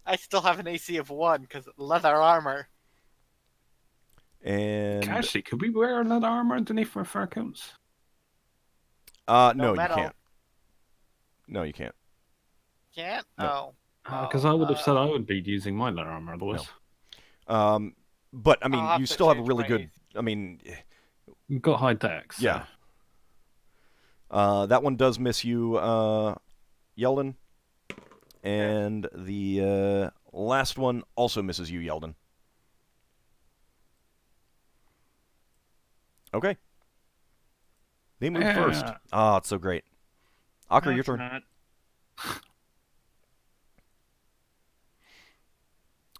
I still have an AC of 1 because leather armor. And Actually, could we wear leather armor underneath our fur coats? no, No you metal. can't. No, you can't. Can't? No. Oh. Because I would have said I would be using my leather armor otherwise. But I mean, I'll have you to still have a change really my good. AC. I mean, You've got high dex. yeah. That one does miss you, Yeldan. And the last one also misses you, Yeldan. Okay. They move first. Yeah. Ah, it's so great. Ockar, No, your it's turn. not.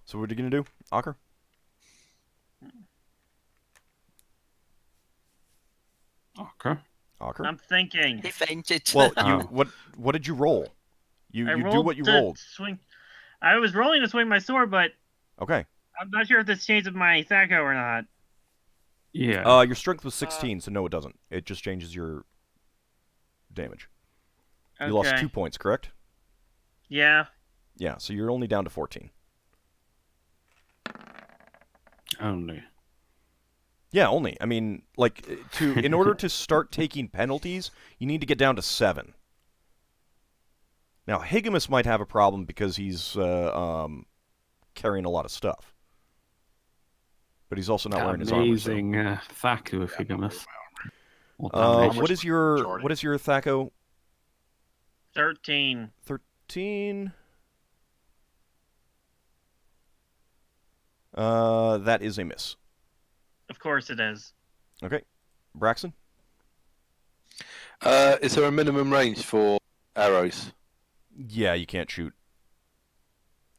So what are you going to do, Ockar? Okay. Ockar? I'm thinking. He fainted. Well, Oh. what did you roll? You I do what you to rolled. Swing. I was rolling to swing my sword, but Okay. I'm not sure if this changes my Thaco or not. Yeah. Your strength was 16, so no, it doesn't. It just changes your damage. Okay. You lost 2 points, correct? Yeah. Yeah, so you're only down to 14. Only. Yeah, only. I mean, like, in order to start taking penalties, you need to get down to 7. Now, Higgimus might have a problem because he's carrying a lot of stuff. But he's also not wearing his armor. Amazing Thaku of Higgimus. So. What is your Thaco? 13. 13. That is a miss. Of course it is. Okay. Braxon? Is there a minimum range for arrows? Yeah, you can't shoot.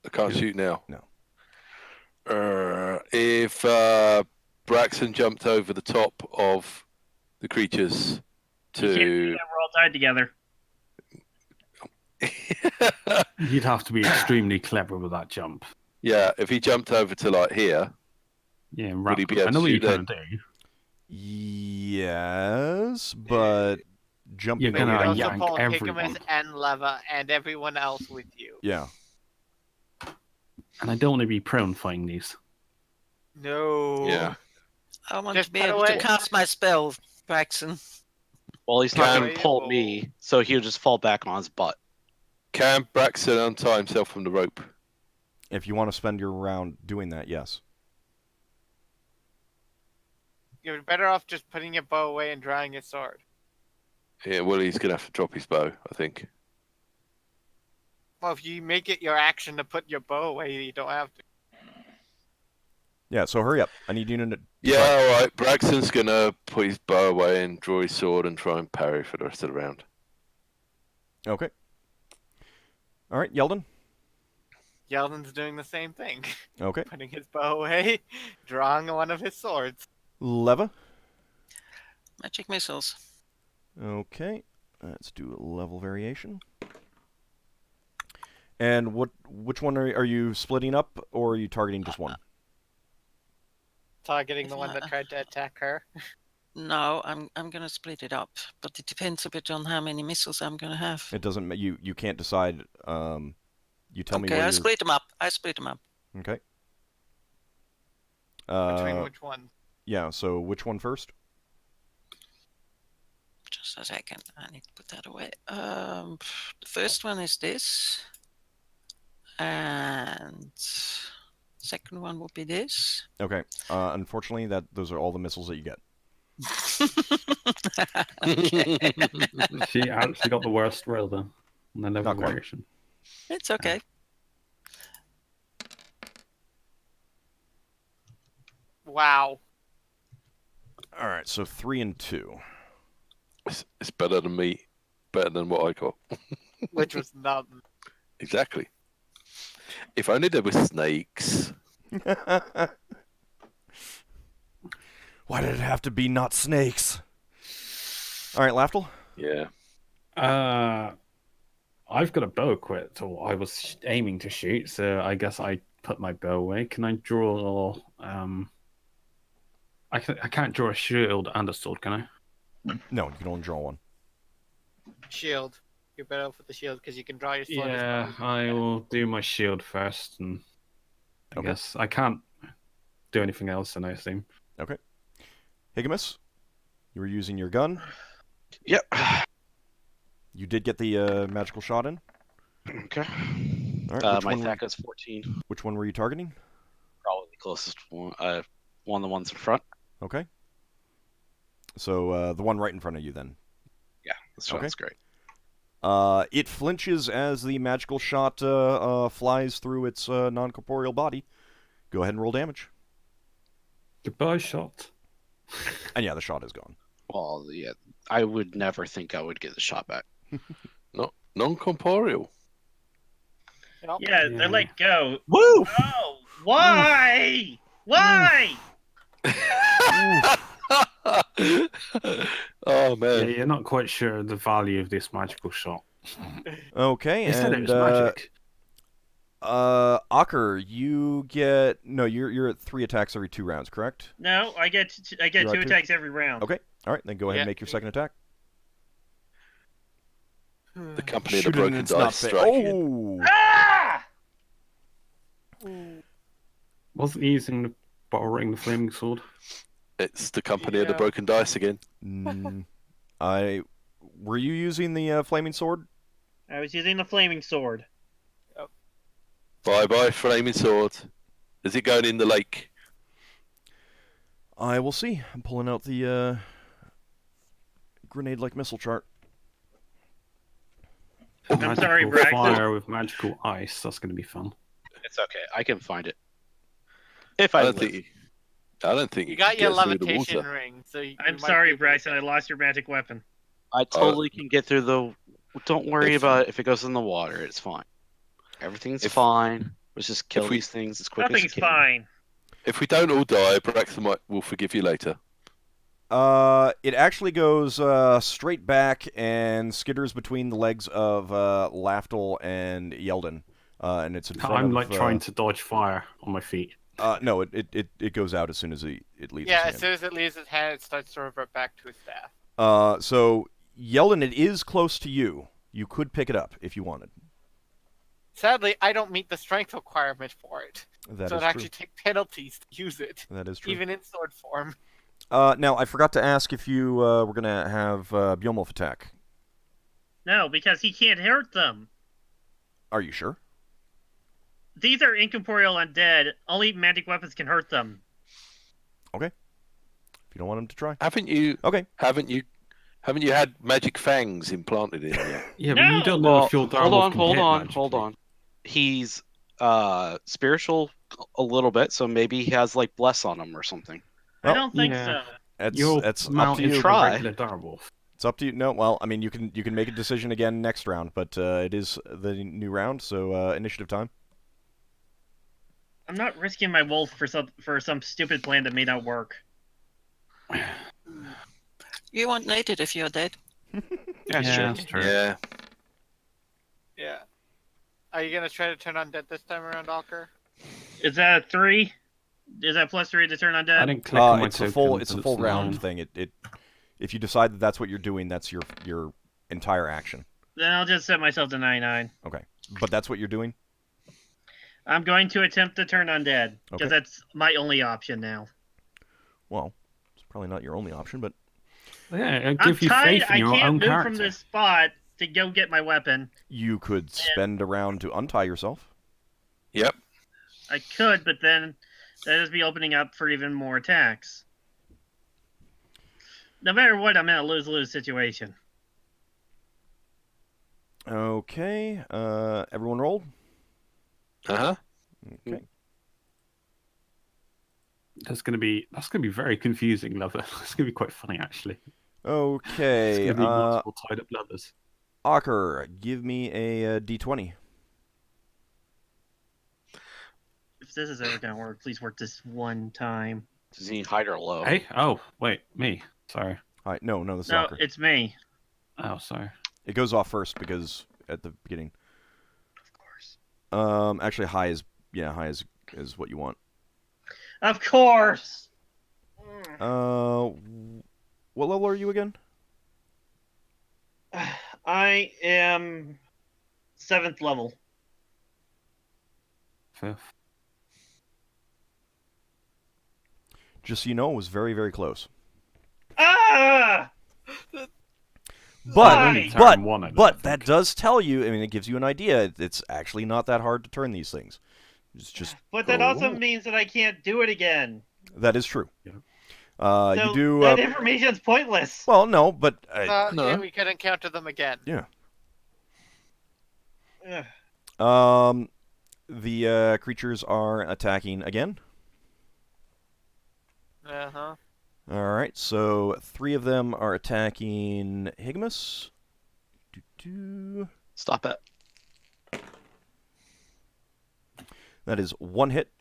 I can't Good. shoot now. No. If Braxon jumped over the top of the creatures You can't do to. that. We're all tied together. You'd have to be extremely clever with that jump. Yeah, if he jumped over to like here, Yeah, would he be able I know to what you're shoot trying then? to do. Yes, but jumping You're gonna over. Also yank pull everyone. Higgimus and Leva and everyone else with you. Yeah. And I don't want to be prone fighting these. No. Yeah. I want Just to be put able away- to cast my spell, Braxon. Well, he's not going Can- to pull me, so he'll just fall back on his butt. Can Braxon untie himself from the rope? If you want to spend your round doing that, yes. You're better off just putting your bow away and drawing your sword. Yeah, well, he's going to have to drop his bow, I think. Well, if you make it your action to put your bow away, you don't have to. Yeah, so hurry up. I need you to... Yeah, alright. Braxton's going to put his bow away and draw his sword and try and parry for the rest of the round. Okay. All right, Yeldan. Yeldan's doing the same thing. Okay. Putting his bow away, drawing one of his swords. Leva. Magic missiles. Okay. Let's do a level variation. And which one are you splitting up, or are you targeting just one? Targeting the one that tried to attack her. No, I'm gonna split it up, but it depends a bit on how many missiles I'm gonna have. It doesn't. You can't decide. You tell me Okay, where I you're... split them up. Okay. Between which one? Yeah. So which one first? Just a second. I need to put that away. The first one is this, and second one will be this. Okay. Unfortunately, those are all the missiles that you get. Okay. She actually got the worst roll then. And then level Not quite. variation. It's okay. Wow. All right. So 3 and 2. It's better than me. Better than what I got. Which was not. Exactly. If only there were snakes. Why did it have to be not snakes? All right, Lafdul. Yeah. I've got a bow equipped, or I was aiming to shoot, so I guess I put my bow away. Can I draw? I can't draw a shield and a sword, can I? No, you can only draw one. Shield. You're better off with the shield because you can draw your sword. as Yeah, well. I will do my shield first, and I Okay. guess I can't do anything else, and I assume. Okay. Higgimus, you were using your gun. Yep. You did get the magical shot in. Okay. All right. My attack is 14. Which one were you targeting? Probably the closest one. One of the ones in front. Okay. So the one right in front of you then. Yeah, that sounds great. It flinches as the magical shot flies through its non-corporeal body. Go ahead and roll damage. Goodbye, shot. And yeah, the shot is gone. Well, yeah, I would never think I would get the shot back. No, non-corporeal. Nope. Yeah, they're let go. Woo! Oh, why? Why? Oh Yeah, man. you're not quite sure the value of this magical shot. Okay, It said it and was magic. Ockar, you get you're at 3 attacks every 2 rounds, correct? No, I get You're at 2 2? attacks every round. Okay. All right, then go ahead Yeah. and make your second attack. The company of Shoot the it and broken it's not dice fa- strike. Oh! Ah! Wasn't he using borrowing the flaming sword? It's the company of the Yeah. broken dice again. Were you using the flaming sword? I was using the flaming sword. Bye bye, flaming sword. Is it going in the lake? I will see. I'm pulling out the grenade-like missile chart. I'm sorry, Magical Braxton. fire with magical ice. That's going to be fun. It's okay. I can find it. If I I, don't live. think. I don't think You can got your get through the levitation water. ring, so you I'm might sorry, be able to Braxton. get I lost your magic weapon. I totally can get through the. Don't worry If- about it. If it goes in the water, it's fine. Everything's If- fine. Let's just kill if we- these things as quick as Nothing's you can. fine. If we don't all die, Braxon will forgive you later. It actually goes straight back and skitters between the legs of Lafdul and Yeldan, and it's in front I'm of. like trying to dodge fire on my feet. No, it goes out as soon as it leaves. Yeah, his as soon as it leaves his hand, it starts to revert back to his staff. hand. So Yeldan, it is close to you. You could pick it up if you wanted. Sadly, I don't meet the strength requirement for it, That so is I'd actually true. take penalties to use it, That is true. even in sword form. Now I forgot to ask if you were gonna have Bjornwolf attack. No, because he can't hurt them. Are you sure? These are incorporeal undead. Only magic weapons can hurt them. Okay. If you don't want him to try. Haven't you? Okay. Haven't you had magic fangs implanted in you? Yeah, but you No! don't know Well, if your hold direwolf on, can hold hit on, magically. hold on. He's spiritual a little bit, so maybe he has like bless on him or something. Well, I don't think yeah. so. You're That's up to mounted you. a Try. regular direwolf. It's up to you. No, well, I mean, you can make a decision again next round, but it is the new round, so initiative time. I'm not risking my wolf for some stupid plan that may not work. You won't need it if you're dead. Yeah, sure. That's true. Yeah. Yeah. Are you gonna try to turn undead this time around, Ockar? Is that a 3? Is that +3 to turn I undead? didn't click on my It's a full token, it's but a full round 9. thing. It if you decide that that's what you're doing, that's your entire action. Then I'll just set myself to 99. Okay, but that's what you're doing. I'm going to attempt to turn undead because Okay. that's my only option now. Well, it's probably not your only option, but Yeah, I I'm give you tied. faith in I your can't own move character. from this spot to go get my weapon. you could spend a round to untie yourself. Yep. I could, but then that is be opening up for even more attacks. No matter what, I'm in a lose-lose situation. Okay, everyone rolled. Uh-huh. Okay. That's gonna be very confusing, lover. It's gonna be quite funny actually. It's Okay, gonna be multiple tied up lovers. Ockar, give me a d20. If this is ever going to work, please work this one time. Does he need high or low? Hey, oh wait, me. Sorry. All right, no, this is No, Ockar. it's me. Oh, sorry. It goes off first because at the beginning. Of course. Actually, high is what you want. Of course! What level are you again? I am 7th level. 5th. Just so you know, it was very, very close. Ah! But Why? but that does tell you. I mean, it gives you an idea. It's actually not that hard to turn these things. It's just. But that also means that I can't do it again. That is true. Yeah. So You do. that information's pointless. Well, no, but No. Yeah, we can encounter them again. yeah. Ugh. The creatures are attacking again. Uh-huh. All right, so 3 of them are attacking Higgimus. Stop it. That is 1 hit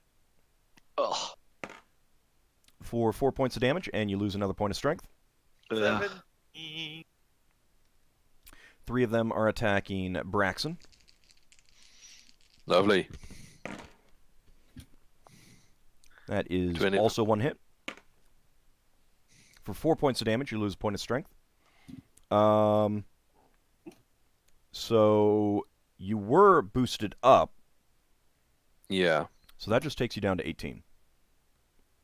Ugh. for 4 points of damage, and you lose another point of strength. Ugh. 7. 3 of them are attacking Braxon. Lovely. That is Do any- also 1 hit. For 4 points of damage, you lose a point of strength. So you were boosted up, Yeah. so that just takes you down to 18.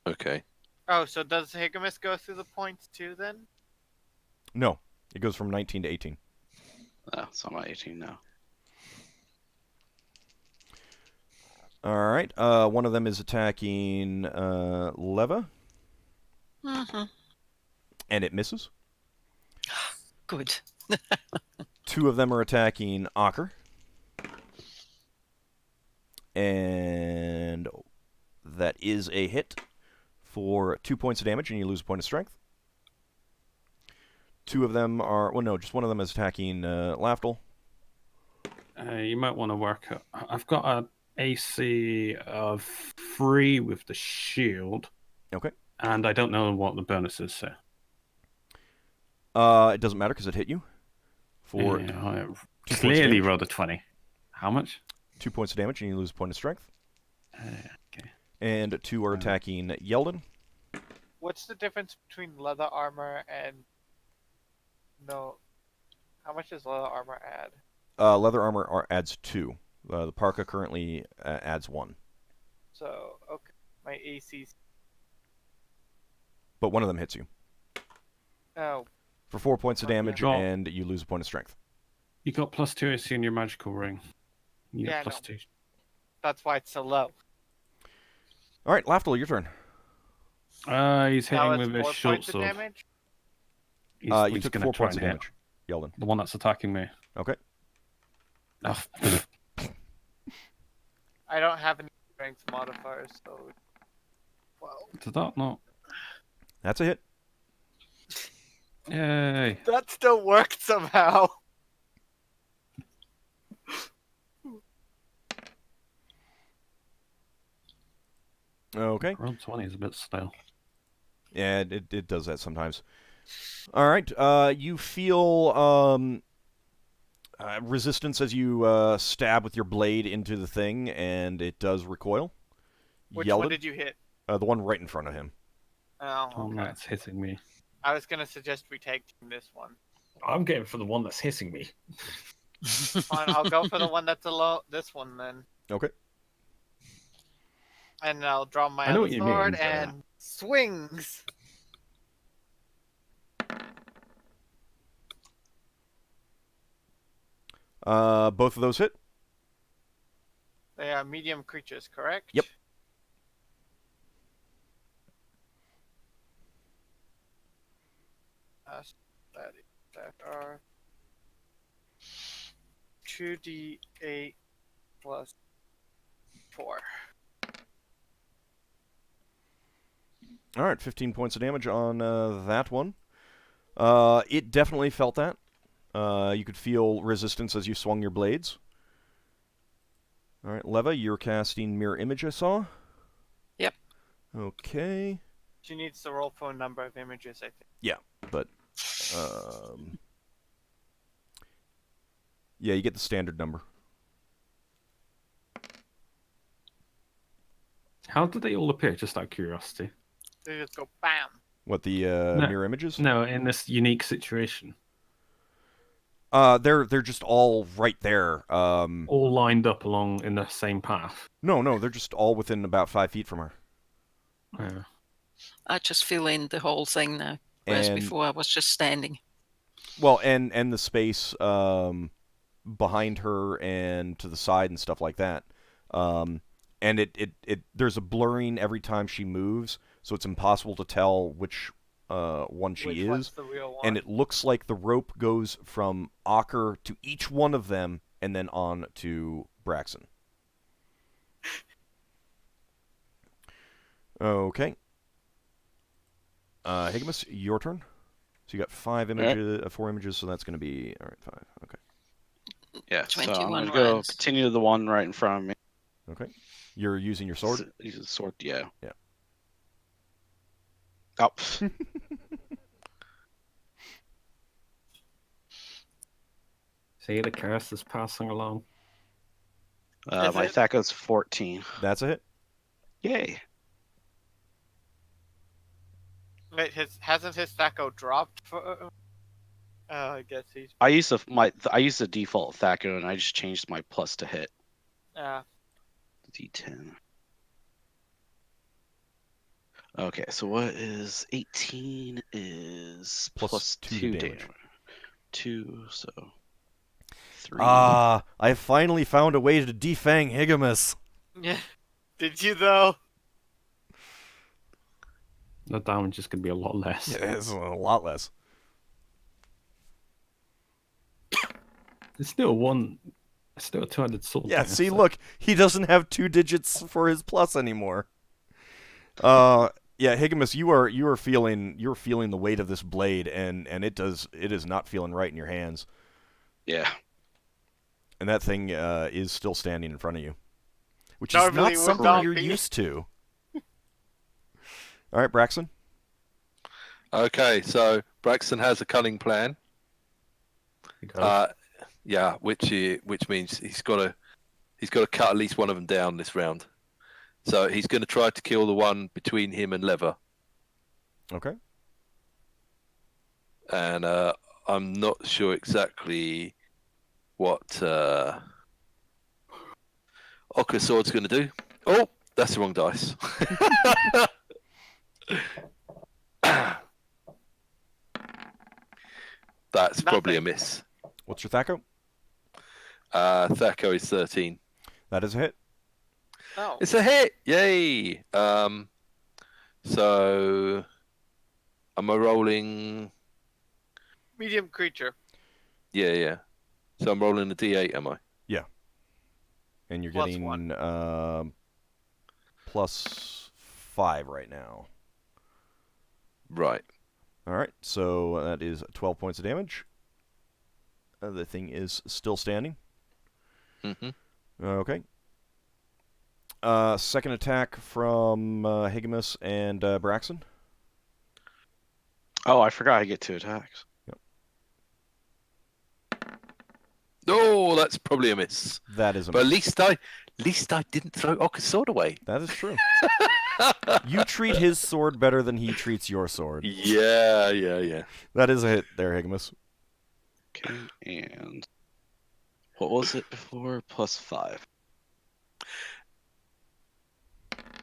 Okay. Oh, so does Higgimus go through the points too then? No, it goes from 19 to 18. Oh, so I'm at 18 now. All right, one of them is attacking Leva, Mm-hmm. and it misses. Good. 2 of them are attacking Ockar. And that is a hit for 2 points of damage, and you lose a point of strength. 2 of them are... Well, no, just one of them is attacking Lafdul. You might want to work. I've got a AC of 3 with the shield. Okay. And I don't know what the bonus is, so. It doesn't matter because it hit you. For Yeah, I 2 points of clearly damage. rolled a 20. How much? 2 points of damage, and you lose a point of strength. Okay. And 2 are attacking Yeldan. What's the difference between leather armor and no? How much does leather armor add? Leather armor adds 2. The parka currently adds 1. So okay, my AC's. But one of them hits you. Oh, For 4 points of damage, Draw. and you lose a point of strength. You got +2 AC in your magical ring. You Yeah, get I +2. that's why it's so low. All right, Lafdul, your turn. He's Now hitting it's with his 4 short points of sword. damage. You He's took gonna 4 try points of and hit damage, Yeldan. the one that's attacking me. Okay. Oh, I don't have any strength modifiers, so. Well, did that not? That's a hit. Yay! that still worked somehow. Okay. Roll 20 is a bit stale. Yeah, it does that sometimes. All right. You feel resistance as you stab with your blade into the thing, and it does recoil. Which Yeldan, one did you hit? the one right in front of him. Oh, Oh, okay. that's hitting me. I was gonna suggest we tag team this one. I'm getting for the one that's hitting me. Fine, I'll go for the one that's this one then, Okay. and I'll draw my I know other what you mean, sword but- and swings. Both of those hit. They are medium creatures, correct? Yep. That are 2d8 plus 4. All right, 15 points of damage on that one. It definitely felt that. You could feel resistance as you swung your blades. All right, Leva, you're casting Mirror Image, I saw. Yep. Okay. She needs to roll for a number of images, I think. Yeah, but... yeah, you get the standard number. How did they all appear? Just out of curiosity. They just go bam. What, the mirror images? No, in this unique situation. They're just all right there. All lined up along in the same path. No, they're just all within about 5 feet from her. Yeah. I just fill in the whole thing now, whereas And- before I was just standing. Well, and the space behind her and to the side and stuff like that. And there's a blurring every time she moves, so it's impossible to tell which one she Which is. one's the real one? And it looks like the rope goes from Ockar to each one of them and then on to Braxon. Okay. Higgimus, your turn. So you got 4 images, so that's going to be... All right, 5. Okay. Yeah, so I'm 21 gonna go rounds. continue the one right in front of me. Okay. You're using your sword? Use the sword, yeah. Yeah. Oh, See, the curse is passing along. Is my it? attack goes 14. That's a hit. Yay. Wait, hasn't his Thaco dropped for? I guess he's. I used the default Thaco and I just changed my plus to hit. D10. Okay, so what is 18 is Plus 2 damage. 2, so 3. I have finally found a way to defang Higgimus. Yeah. Did you though? The damage is going to be a lot less. Yeah, it's a lot less. It's still a 200 sword. Yeah, there, see, so- look, he doesn't have 2 digits for his plus anymore. Yeah, Higgimus, you're feeling the weight of this blade, and it is not feeling right in your hands. Yeah. And that thing is still standing in front of you. which Normally is would not something not you're be. used to. All right, Braxon. Okay, so Braxton has a cunning plan. He does. Yeah, which means he's got to cut at least one of them down this round. So he's going to try to kill the one between him and Lever. Okay. And I'm not sure exactly what Ockar Sword's going to do. Oh, that's the wrong dice. That's probably a miss. What's your Thaco? Thaco is 13. That is a hit. No. It's a hit! Yay! So am I rolling? Medium creature. Yeah. So I'm rolling a D8, am I? And you're Plus getting one. +5 right now. Right. All right, so that is 12 points of damage. The thing is still standing. Mm-hmm. Okay. Second attack from Higgimus and Braxon. Oh, I forgot I get 2 attacks. Oh, that's probably a miss. That is a But miss. at least I didn't throw Ocker's sword away. That is true. You treat his sword better than he treats your sword. Yeah. That is a hit there, Higgimus. Okay, and what was it before? +5.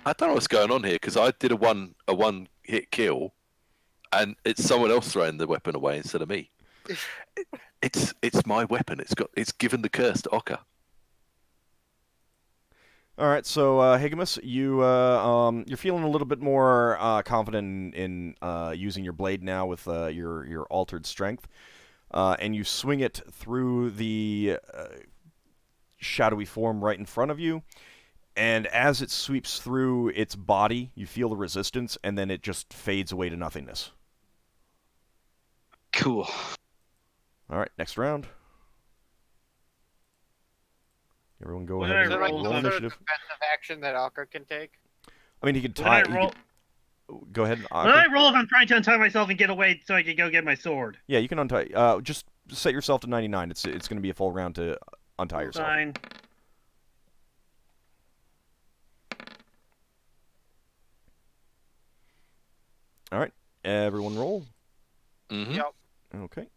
I don't know what's going on here because I did a one hit kill, and it's someone else throwing the weapon away instead of me. It's my weapon. It's given the curse to Ockar. All right, so Higgimus, you're feeling a little bit more confident in using your blade now with your altered strength, and you swing it through the shadowy form right in front of you. And as it sweeps through its body, you feel the resistance, and then it just fades away to nothingness. Cool. All right, next round. Everyone go What ahead did and I Is there like roll roll some sort of initiative. defensive action that Ockar can take? I mean, he can What tie. did I roll? Go ahead. What did I roll if I'm trying to untie myself and get away so I can go get my sword? Yeah, you can untie. Just set yourself to 99. It's going to be a full round to untie yourself. Fine. All right, everyone roll. Mm-hmm. Yep. Okay.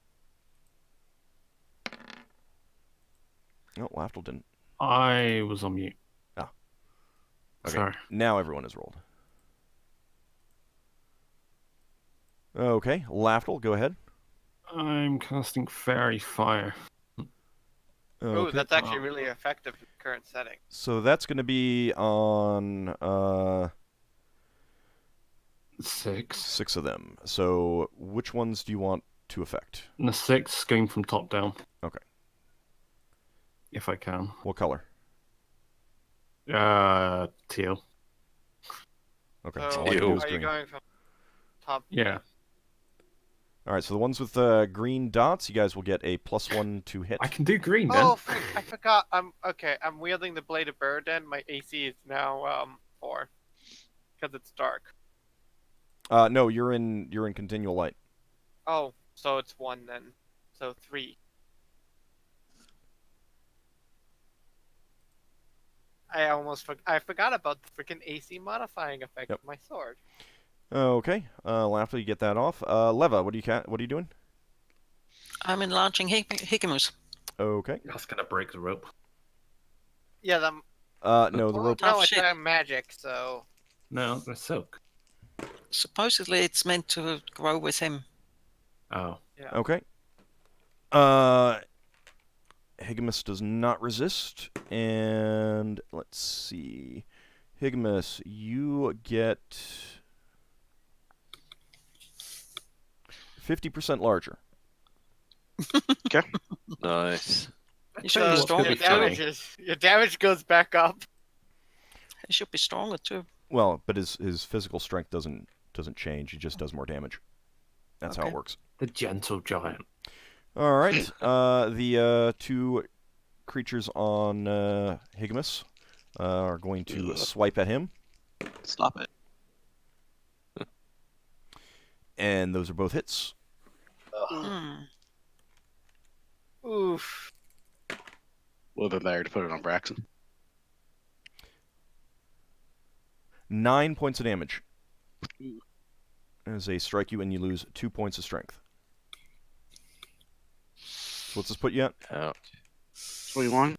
Oh, Lafdul didn't. I was on mute. Oh. Okay. Sorry. Now everyone has rolled. Okay, Lafdul, go ahead. I'm casting Fairy Fire. Oh, Okay. that's actually really effective in the current setting. So that's going to be on 6. 6 of them. So which ones do you want to affect? And the 6 going from top down. Okay. If I can. What color? Teal. Okay. So, all I can do is are you green. going from top? Yeah. All right, so the ones with green dots, you guys will get a +1 to hit. I can do green then. Oh, frick, I forgot. I'm wielding the blade of bird, and my AC is now 4 because it's dark. No, you're in continual light. Oh, so it's 1 then. So 3. I forgot about the freaking AC modifying effect Yep. of my sword. Okay, Lafdul, you get that off. Leva, what are you doing? I'm enlarging Higgimus. Okay. That's gonna break the rope. Yeah, No, the rope. No, Oh, it's shit. magic. So No, the silk. Supposedly it's meant to grow with him. Oh. Okay. Higgimus does not resist, and let's see. Higgimus, you get 50% larger. Nice. He should be so stronger your too. your damage goes back up. He should be stronger too. Well, but his physical strength doesn't change. He just does more damage. That's how it Okay. works. The gentle giant. All right. The 2 creatures on Higgimus are going to swipe at him. Stop it. And those are both hits. Oof. Would have been better to put it on Braxon. 9 points of damage. As they strike you, and you lose 2 points of strength. So what's this put you at? Ouch. 21.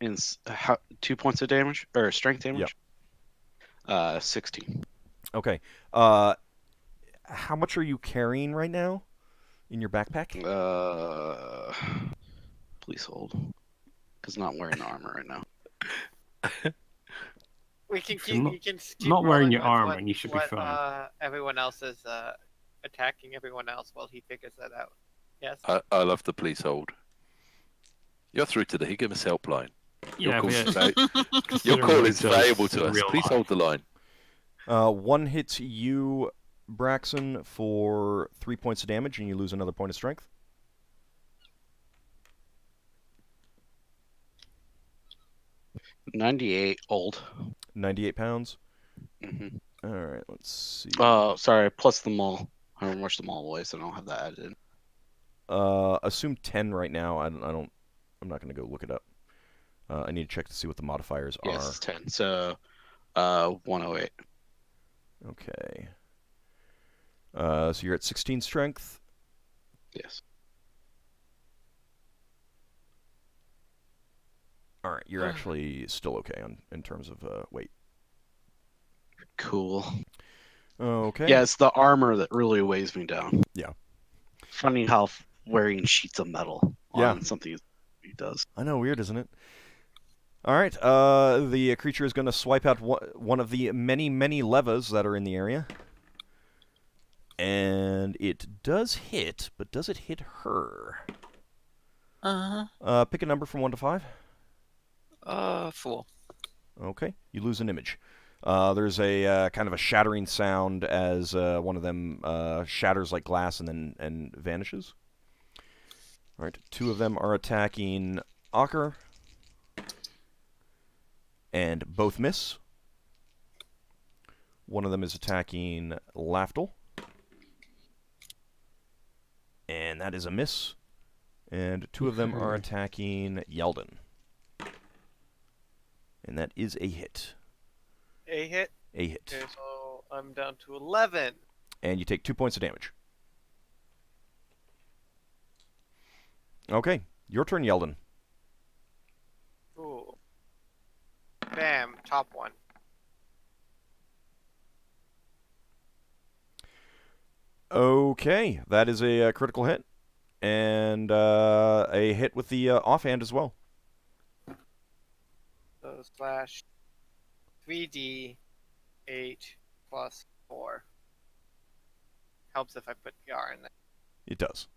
And 2 points of damage? Or strength damage? 16. Okay. How much are you carrying right now in your backpack? Please hold. Because I'm not wearing the armor right now. We can If keep. you're not- You can just keep not wearing rolling your with armor what- and you should be what, fine. Everyone else is attacking everyone else while he figures that out. Yes. I love the please hold. You're through to the Higgimus helpline. Yeah, call but is yeah, Your considering call what he is does valuable to in us. real Please life. hold the line. One hits you, Braxon, for 3 points of damage, and you lose another point of strength. $98 old. 98 pounds. Mm-hmm. All right, let's see. Oh, sorry. Plus the mall. I haven't watched the mall away, so I don't have that added in. Assume 10 right now. I'm not going to go look it up. I need to check to see what the modifiers Yes, are. it's 10. So, 108. Okay. So you're at 16 strength. Yes. All right, you're actually still okay in terms of weight. Cool. Okay. Yeah, it's the armor that really weighs me down. Yeah. Funny how wearing sheets of metal Yeah. on something he does. I know, weird, isn't it? All right, the creature is going to swipe out one of the many, many levas that are in the area. And it does hit, but does it hit her? Pick a number from 1 to 5. 4. Okay, you lose an image. There's a kind of a shattering sound as one of them shatters like glass and vanishes. All right, 2 of them are attacking Ockar, and both miss. One of them is attacking Lafdul, and that is a miss. And 2 of them are attacking Yeldan, and that is a hit. A hit. A hit. Okay, so I'm down to 11. And you take 2 points of damage. Okay, your turn, Yeldan. Ooh. Bam, top one. Okay, that is a critical hit. And a hit with the offhand as well. So slash 3d 8 plus 4. Helps if I put the R in there. It does.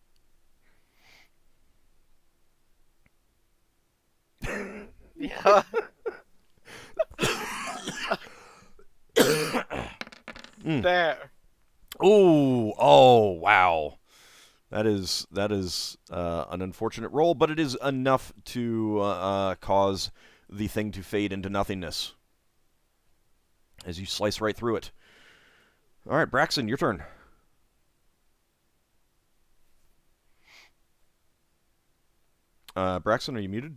Yeah. There. Ooh, oh, wow. That is an unfortunate roll, but it is enough to cause the thing to fade into nothingness as you slice right through it. All right, Braxon, your turn. Braxon, are you muted?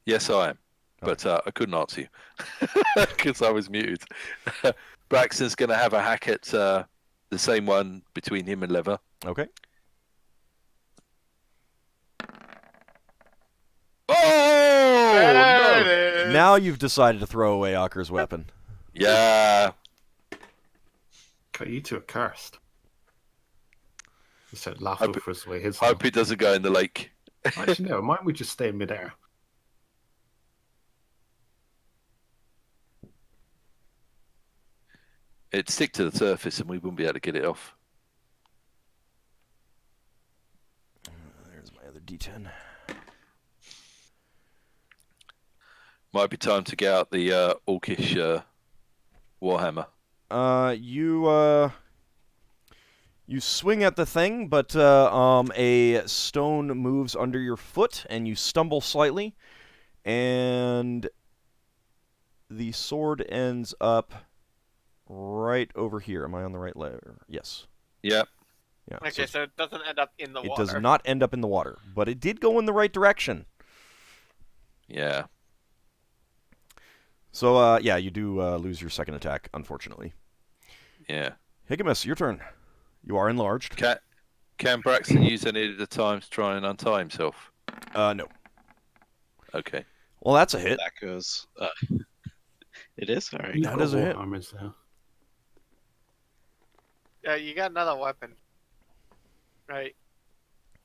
Yes, I am. But I couldn't answer you because I was muted. Braxton's going to have a hack at the same one between him and Lever. Okay. Oh! There No. it is. Now you've decided to throw away Ockar's weapon. Yeah. Okay, you two are cursed. He said Lafdul for his way. His Hope it doesn't go in the lake. Actually, no. Might we just stay in midair? It'd stick to the surface and we wouldn't be able to get it off. There's my other D10. Might be time to get out the Orcish Warhammer. You swing at the thing, but a stone moves under your foot, and you stumble slightly, and the sword ends up right over here. Am I on the right layer? Yes. Yep. Yeah. Okay, so it doesn't end up in the it water. does not end up in the water, but it did go in the right direction. Yeah. So, yeah, you do lose your second attack, unfortunately. Yeah. Higgimus, your turn. You are enlarged. Can Braxon use any of the time to try and untie himself? No. Okay. Well, that's a hit. That goes. It is all right. You've That got is a hit. Warhammers there. Yeah, you got another weapon. Right.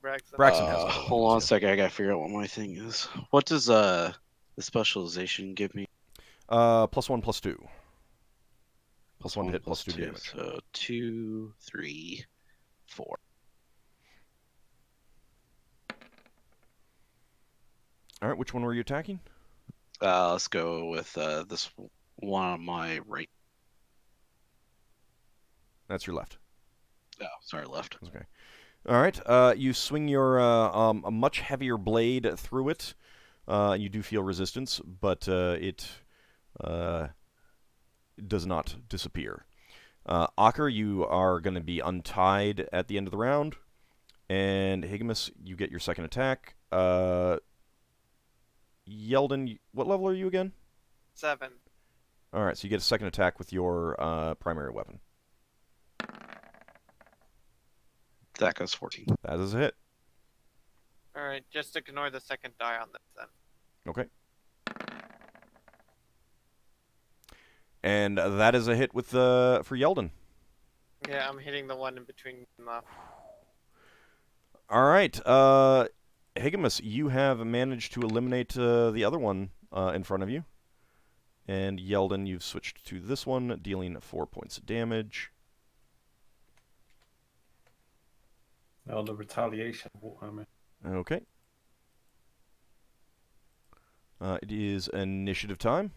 Braxon. Braxon has another Hold on a weapon, second. I gotta figure out what my thing is. What does the specialization give me? +1, +2. +1 to hit, +2 damage. So 2, 3, 4. All right, which one were you attacking? Let's go with this one on my right. That's your left. Oh, sorry, left. Okay. All right. You swing your a much heavier blade through it. You do feel resistance, but it does not disappear. Ockar, you are going to be untied at the end of the round, and Higgimus, you get your second attack. Yeldan, what level are you again? 7. All right, so you get a second attack with your primary weapon. That goes 14. That is a hit. Alright, just ignore the second die on this then. Okay. And that is a hit with for Yeldan. Yeah, I'm hitting the one in between the... All right. Higgimus, you have managed to eliminate the other one in front of you. And Yeldan, you've switched to this one, dealing 4 points of damage. Oh, the retaliation Warhammer. Okay. It is initiative time.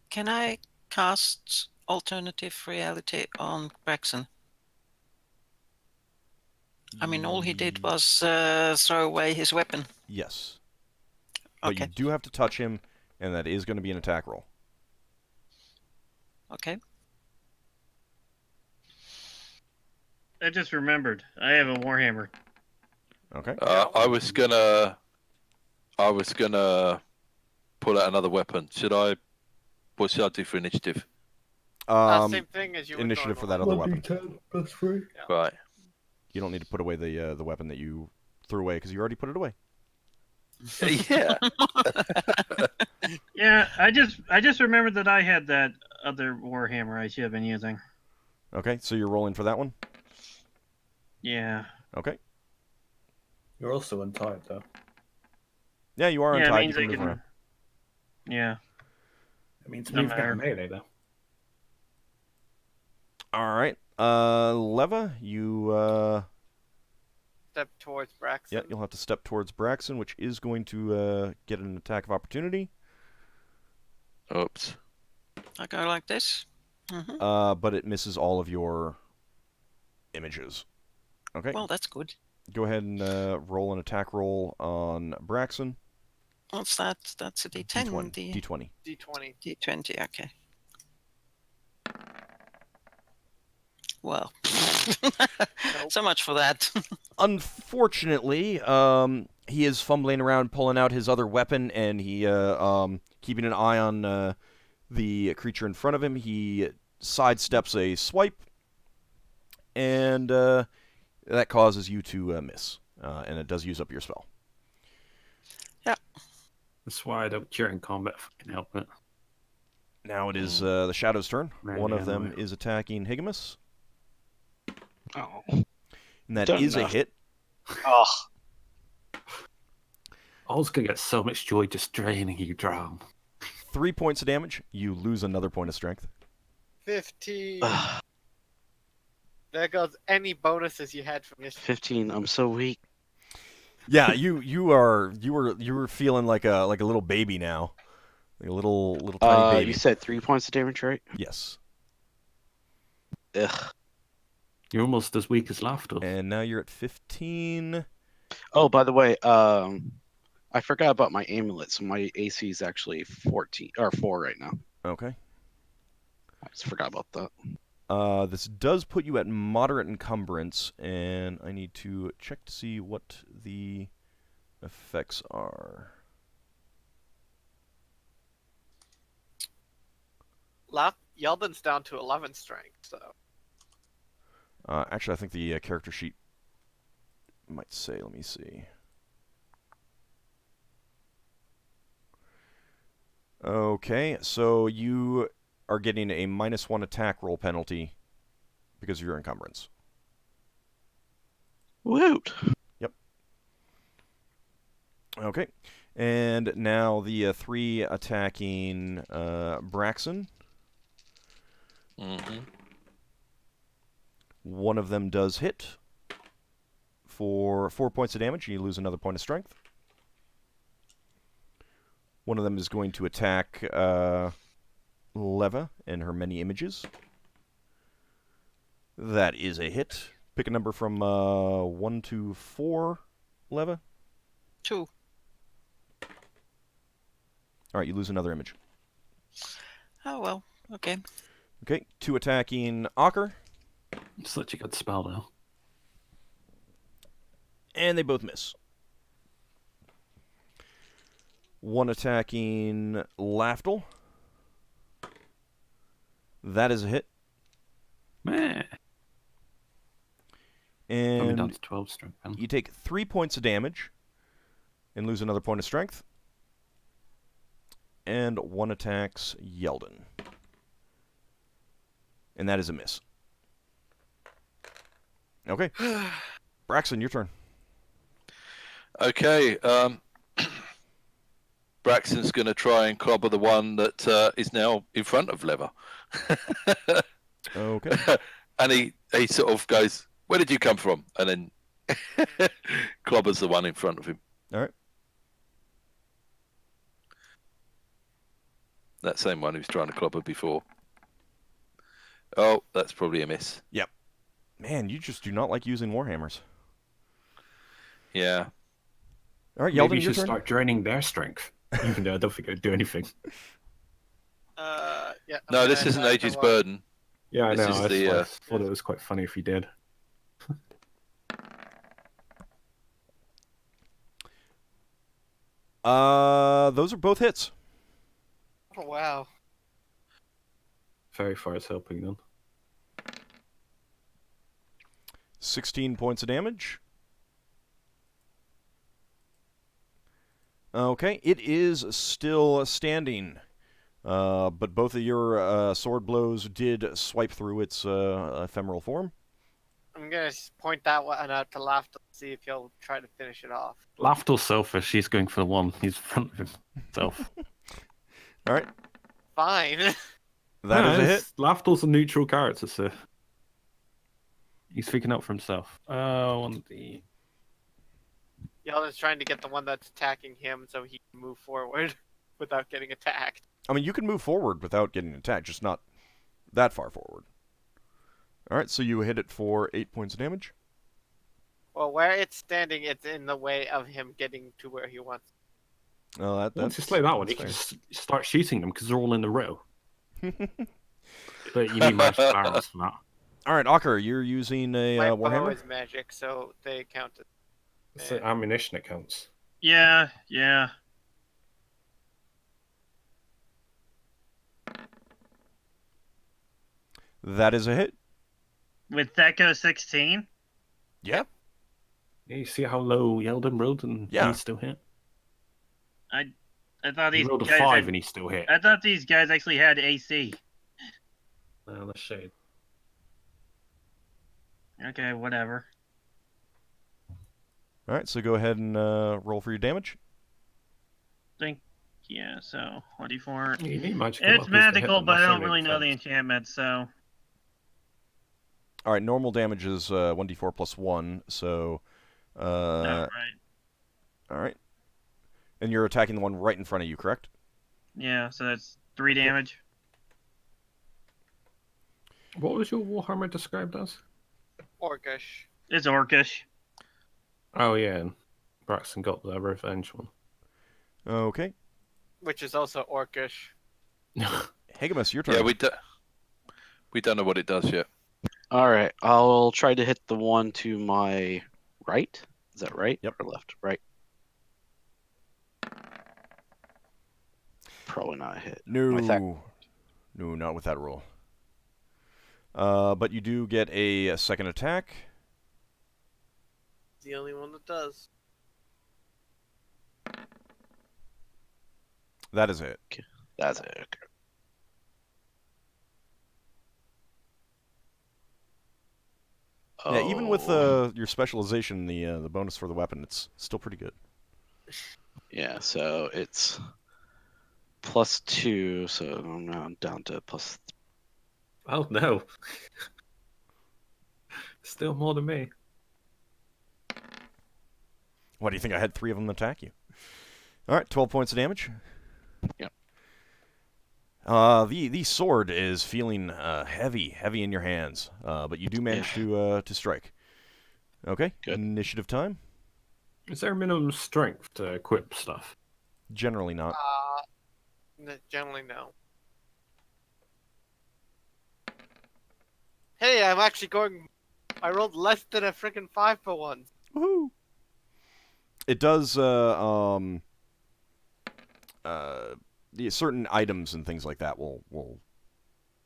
Can I cast alternative reality on Braxon? I mean, all he did was throw away his weapon. Yes. But Okay. you do have to touch him, and that is going to be an attack roll. Okay. I just remembered. I have a Warhammer. Okay. I was gonna pull out another weapon. What should I do for initiative? same thing as you would Initiative for normally. that other weapon. +3. Right. You don't need to put away the weapon that you threw away because you already put it away. Yeah. Yeah, I just remembered that I had that other Warhammer I should have been using. Okay, so you're rolling for that one? Yeah. Okay. You're also untied, though. Yeah, you are Yeah, it untied. You means can I move can. around. Yeah. It means No move matter. down melee, though. All right. Leva, you Step towards Braxon. yeah, you'll have to step towards Braxon, which is going to get an attack of opportunity. Oops. I go like this. Mm-hmm. But it misses all of your images. Okay. Well, that's good. Go ahead and roll an attack roll on Braxon. What's that? That's a D10. D20. D20. D20, okay. Well, so much for that. Unfortunately, he is fumbling around pulling out his other weapon, and he keeping an eye on the creature in front of him. He sidesteps a swipe, and that causes you to miss, and it does use up your spell. That's why I don't during combat if I can help it. Now it is the Shadow's turn. Maybe One of I'm them aware. is attacking Higgimus, Oh. and that Done is a enough. hit. Oh. I was going to get so much joy just draining you down. 3 points of damage. You lose another point of strength. 15. There goes any bonuses you had from yesterday. 15. I'm so weak. Yeah, you were feeling like a little baby now, like a little tiny baby. You said 3 points of damage, right? Yes. Ugh. You're almost as weak as Lafdul. And now you're at 15. Oh, by the way, I forgot about my amulet, so my AC is actually 14 or 4 right now. Okay. I just forgot about that. This does put you at moderate encumbrance, and I need to check to see what the effects are. Yeldan's down to 11 strength, so. Actually, I think the character sheet might say, let me see. Okay, so you are getting a -1 attack roll penalty because of your encumbrance. Woot! Yep. Okay, and now the 3 attacking Braxon. Mm-hmm. One of them does hit for 4 points of damage, and you lose another point of strength. One of them is going to attack Leva and her many images. That is a hit. Pick a number from 1 to 4, Leva. 2. Alright, you lose another image. Oh, well. Okay. Okay, 2 attacking Ockar. Such a good spell, though. And they both miss. 1 attacking Lafdul. That is a hit. Meh. I'm down And to 12 strength. Then. you take 3 points of damage and lose another point of strength. And 1 attacks Yeldan. And that is a miss. Okay. Braxon, your turn. Okay. Braxton's going to try and clobber the one that is now in front of Lever. Okay. And he sort of goes, "Where did you come from?" And then clobbers the one in front of him. All right. That same one he was trying to clobber before. Oh, that's probably a miss. Yep. Man, you just do not like using warhammers. Yeah. All right, Maybe Yeldan, you your should turn. start draining their strength. Even though I don't think it would do anything. Yeah. No, this isn't Age's Burden. Yeah, I This know. is I the, thought it was quite funny if you did. Those are both hits. Oh, wow. Very far is helping then. 16 points of damage. Okay, it is still standing. But both of your sword blows did swipe through its ephemeral form. I'm gonna point that one out to Lafdul to see if he'll try to finish it off. Lafdul's selfish. He's going for the one. He's in front of himself. All right, Fine. that is a hit. Lafdul's a neutral character, so he's speaking up for himself. On the Yeldan's trying to get the one that's attacking him so he can move forward without getting attacked. I mean, you can move forward without getting attacked, just not that far forward. All right, so you hit it for 8 points of damage. Well, where it's standing, it's in the way of him getting to where he wants. Oh, once that's you slay that one, that's you can fair. just start shooting them because they're all in a row. But you need magic barrels for that. All right, Ockar, you're using a My bow warhammer. is magic, so they count as. It's the ammunition that counts. Yeah. That is a hit. With that goes 16. Yeah. Yeah, you see how low Yeldan rolled and Yeah. he still hit? I thought He these rolled a guys 5 had, and he still hit. I thought these guys actually had AC. Let's shade. Okay, whatever. All right, so go ahead and roll for your damage. Yeah, so 1d4. You need magical It's weapons to hit magical, them, but I that's don't the really only know the defense. enchantment, so All right, normal damage is 1d4 plus 1, so... right. All right. And you're attacking the one right in front of you, correct? Yeah, so that's 3 damage. What was your Warhammer described as? Orcish. It's orcish. Oh yeah, and Braxon got the revenge one. Okay. Which is also orcish. Higgimus, your turn. Yeah, we don't know what it does yet. All right, I'll try to hit the one to my right. Is that right? Yep. Or left? Right. Probably not a hit. No. With that- No, not with that roll. But you do get a second attack. It's the only one that does. That is it. That's it. Okay. Yeah, even with Oh. your specialization, the bonus for the weapon, it's still pretty good. Yeah, so it's +2, so I'm now down to plus. Oh no. Still more than me. What do you think? I had 3 of them attack you. All right, 12 points of damage. Yep. The sword is feeling heavy in your hands, but you do manage to strike. Okay. Good. Initiative time. Is there a minimum strength to equip stuff? Generally not. Generally no. Hey, I'm actually going. I rolled less than a freaking 5 for once. Woohoo! It does the certain items and things like that will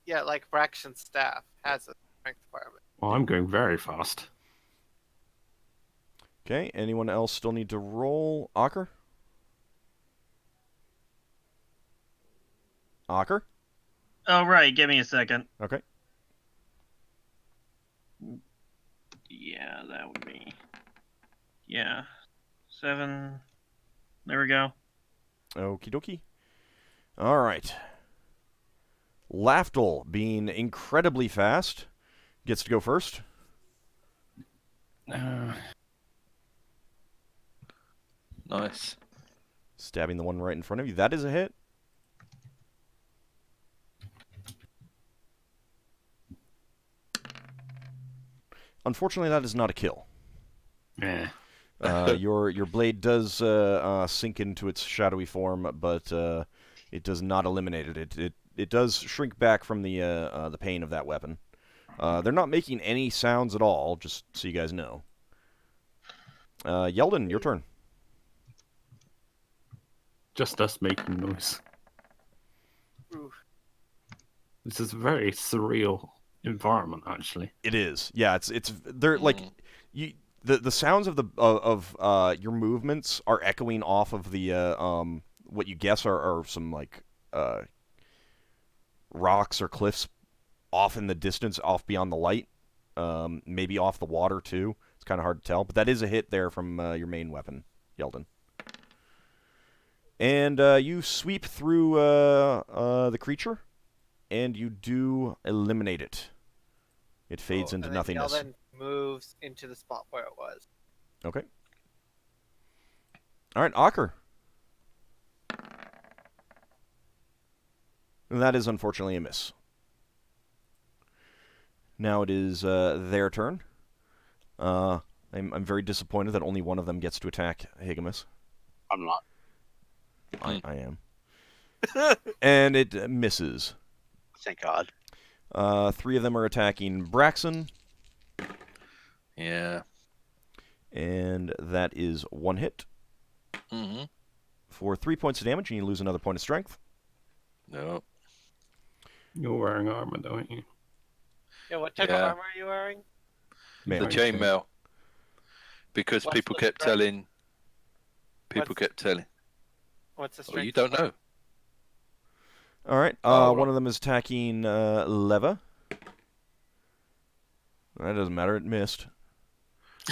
Yeah, like Braxon's staff has a strength requirement. Well, I'm going very fast. Okay. Anyone else still need to roll? Ockar? Ockar? Oh, right. Give me a second. Okay. Yeah, that would be. Yeah. 7. There we go. Okie dokie. All right. Lafdul, being incredibly fast, gets to go first. Nice. Stabbing the one right in front of you. That is a hit. Unfortunately, that is not a kill. Yeah. Your blade does sink into its shadowy form, but it does not eliminate it. It does shrink back from the pain of that weapon. They're not making any sounds at all, just so you guys know. Yeldan, your turn. Just us making noise. Ooh. This is a very surreal environment, actually. It is. Yeah, it's they're like you. The sounds of your movements are echoing off of the what you guess are some like rocks or cliffs off in the distance, off beyond the light, maybe off the water too. It's kind of hard to tell, but that is a hit there from your main weapon, Yeldan. And you sweep through the creature, and you do eliminate it. It fades into and nothingness. Yeldan moves into the spot where it was. Okay. All right, Ockar. That is unfortunately a miss. Now it is their turn. I'm very disappointed that only one of them gets to attack Higgimus. I'm not. I am. And it misses. Thank God. 3 of them are attacking Braxon, Yeah. and that is 1 hit Mm-hmm. for 3 points of damage, and you lose another point of strength. No. You're wearing armor, don't you? Yeah, what type of Yeah. armor are you wearing? Man, The chainmail. Because What's people the kept strength? telling. People What's- kept telling. What's the Oh, strength? you don't know. All right. Oh, One right. of them is attacking Leva. That doesn't matter. It missed.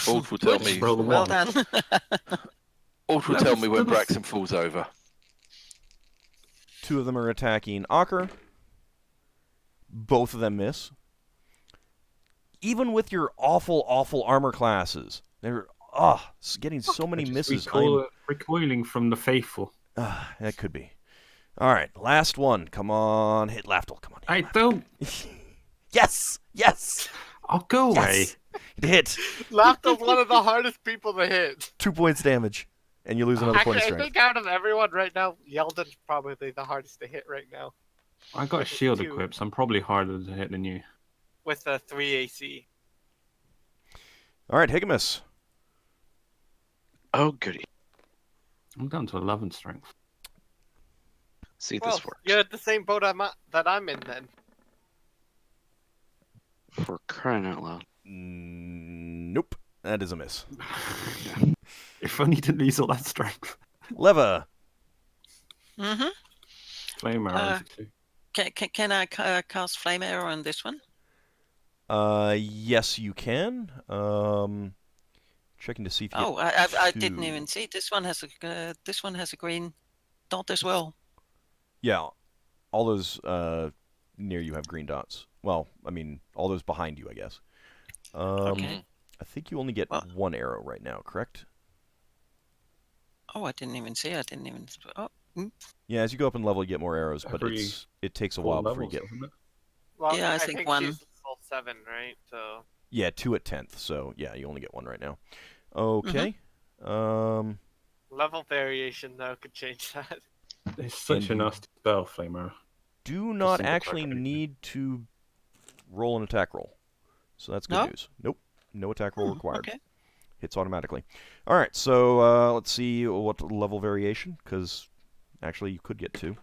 Ald will tell me. Roll a Well one. done. Ald will That tell was- me when that was- Braxon falls over. 2 of them are attacking Ockar. Both of them miss. Even with your awful armor classes, they're getting so many Just misses. recoiling from the faithful. That could be. All right, last one. Come on, hit Lafdul. Come on. I don't. Yes. I'll go away. Yes. It hit. Lafdul's one of the hardest people to hit. 2 points damage, and you lose another point Actually, of I strength. think out of everyone right now, Yeldan's probably the hardest to hit right now. I got a With shield 2. equipped, so I'm probably harder to hit than you. With a 3 AC. All right, Higgimus. Oh, goody. I'm down to 11 strength. See if Well, this works. you're at the same boat that I'm in then. For crying out loud. Nope, that is a miss. If only didn't lose all that strength. Leva. Mm-hmm. Flame arrows. Can I cast flame arrow on this one? Yes, you can. Checking to see if you. Oh, I didn't two. even see. This one has a green dot as well. Yeah, all those near you have green dots. Well, I mean, all those behind you, I guess. Okay. I think you only get Well- 1 arrow right now, correct? Oh, I didn't even see. I didn't even. Oh, Yeah, as you go up in level, you get more arrows, but Every it takes a 4 while before you levels, get. isn't it? Well, Yeah, I think one. she's level 7, right? So Yeah, 2 at 10th. So yeah, you only get 1 right now. Okay. level variation though could change that. It's such a And you- nasty spell, flame arrow. Do not single actually target. need to roll an attack roll, so that's good No? news. Nope, no attack roll required. okay. Hits automatically. All right, so let's see what level variation, because actually you could get 2.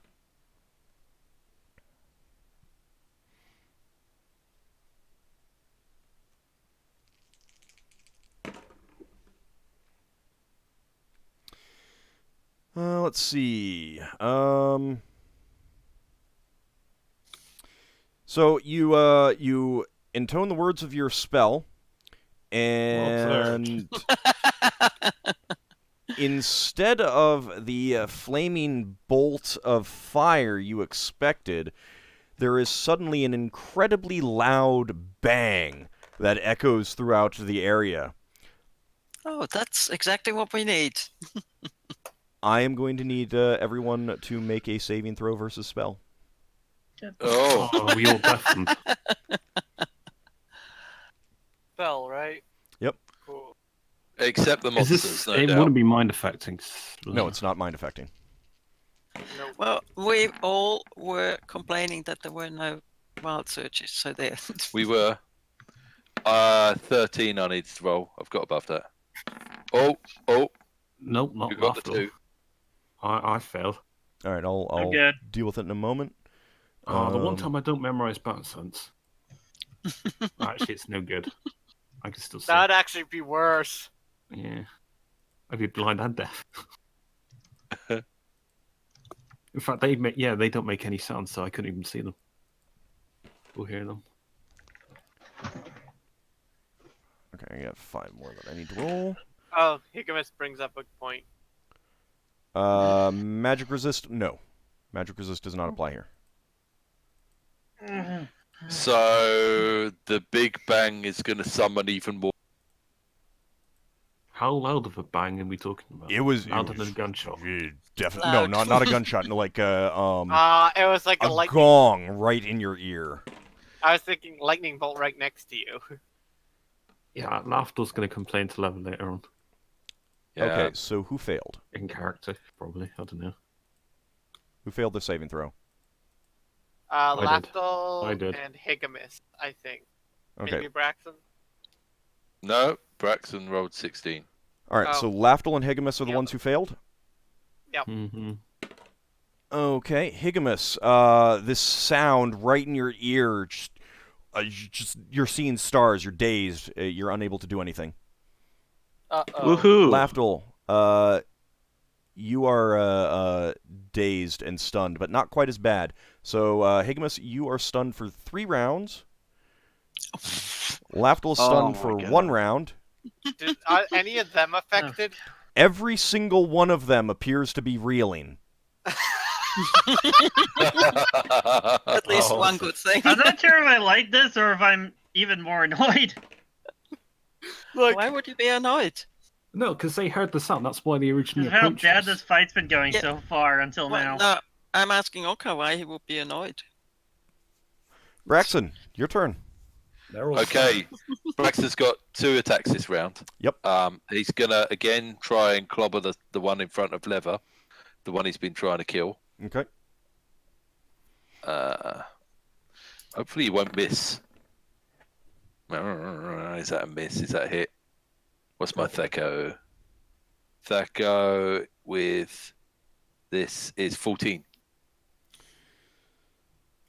Let's see. So you intone the words of your spell, and instead of the flaming bolt of fire you expected, there is suddenly an incredibly loud bang that echoes throughout the area. Oh, that's exactly what we need. I am going to need everyone to make a saving throw versus spell. Oh, Oh, we all deafened. Spell, right? Yep. Cool. except the Is monsters, this? no It doubt. wouldn't be mind affecting. No, it's not mind affecting. No. Well, we all were complaining that there were no wild searches, so there. We were 13 I need to roll. I've got above that. Oh, Nope, not you got the Lafdul. 2. I failed. All right, I'm I'll good. deal with it in a moment. The one Um, time I don't memorize battle sense. Actually, it's no good. I can still see. That'd actually be worse. Yeah. I'd be blind and deaf. In fact, they don't make any sound, so I couldn't even see them or hear them. Okay, I got 5 more that I need to roll. Oh, Higgimus brings up a point. Magic resist? No. Magic resist does not apply here. so the big bang is going to summon even more. How loud of a bang are we talking about? It was Louder than a gunshot. Definitely no, Loud. not a gunshot. No, like It was like a a lightning. gong right in your ear. I was thinking lightning bolt right next to you. Yeah, Lafdul's going to complain to Level later on. Yeah. Okay, so who failed? In character, probably. I don't know. Who failed the saving throw? I did. Lafdul I did. and Higgimus, I think. Okay. Maybe Braxon. No, Braxon rolled 16. All right. Oh. So Lafdul and Higgimus are the Yep. ones who failed. Mm-hmm. Okay, Higgimus. This sound right in your ear. You're seeing stars. You're dazed. You're unable to do anything. Uh-oh. Woohoo! Lafdul, you are dazed and stunned, but not quite as bad. So, Higgimus, you are stunned for 3 rounds. Lafdul's Oh stunned my for God. 1 round. Are any of them affected? Every single one of them appears to be reeling. At least Oh, one good thing. I'm not sure if I like this or if I'm even more annoyed. Look, Why would you be annoyed? No, because they heard the sound. That's why they originally Of how approached bad us. this fight's been going Yeah. so far until Well, now. no, I'm asking Ockar why he would be annoyed. Braxon, your turn. They're all Okay, Braxon's got 2 attacks this round. Yep. He's gonna again try and clobber the one in front of Lever, the one he's been trying to kill. Okay. Hopefully he won't miss. Is that a miss? Is that a hit? What's my Thaco? Thaco with this is 14.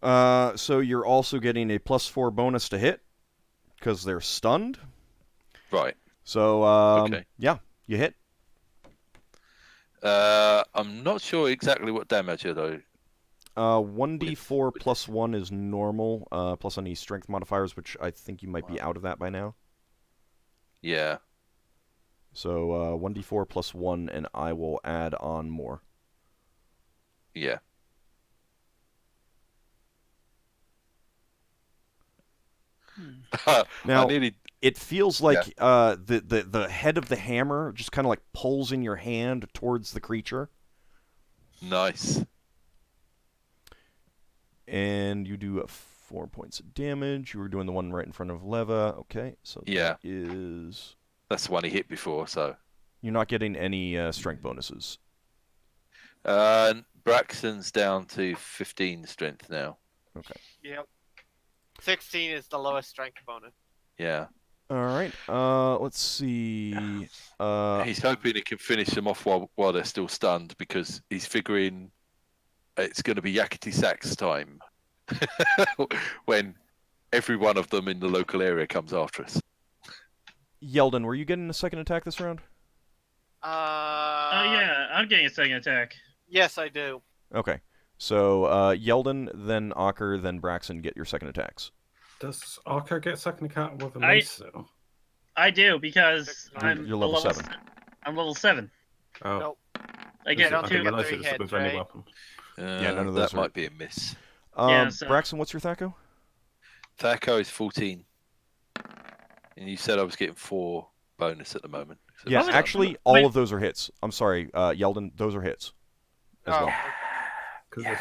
So you're also getting a +4 bonus to hit because they're stunned. Right. So Okay. yeah, you hit. I'm not sure exactly what damage though. 1d4 plus 1 is normal, plus any strength modifiers, which I think you might be out of that by now. Yeah. So 1d4 plus 1, and I will add on more. Yeah. Now, I nearly... it feels like the head of the hammer just kind of like pulls in your hand towards the creature. Nice. And you do 4 points of damage. You were doing the one right in front of Leva. Okay, so Yeah. that is... That's the one he hit before, so... You're not getting any strength bonuses. Braxton's down to 15 strength now. Okay. Yep. 16 is the lowest strength bonus. Yeah. All right. Let's see. He's hoping he can finish them off while they're still stunned because he's figuring it's going to be Yakety Sax time when every one of them in the local area comes after us. Yeldan, were you getting a second attack this round? Oh yeah, I'm getting a second attack. Yes, I do. Okay. So Yeldan, then Ockar, then Braxon get your second attacks. Does Ockar get second attack with a mace? Though? I do because I'm You're level 7. I'm level 7. Oh. Nope. I get I didn't two. realize three it was hits, with any right? weapon. Yeah, none of those That are- might be a miss. Yeah, so- Braxon, what's your Thaco? Thaco is 14. And you said I was getting 4 bonus at the moment. So Yeah, was it? actually, all Wait. of those are hits. I'm sorry, Yeldan, those are hits as Oh, well. Because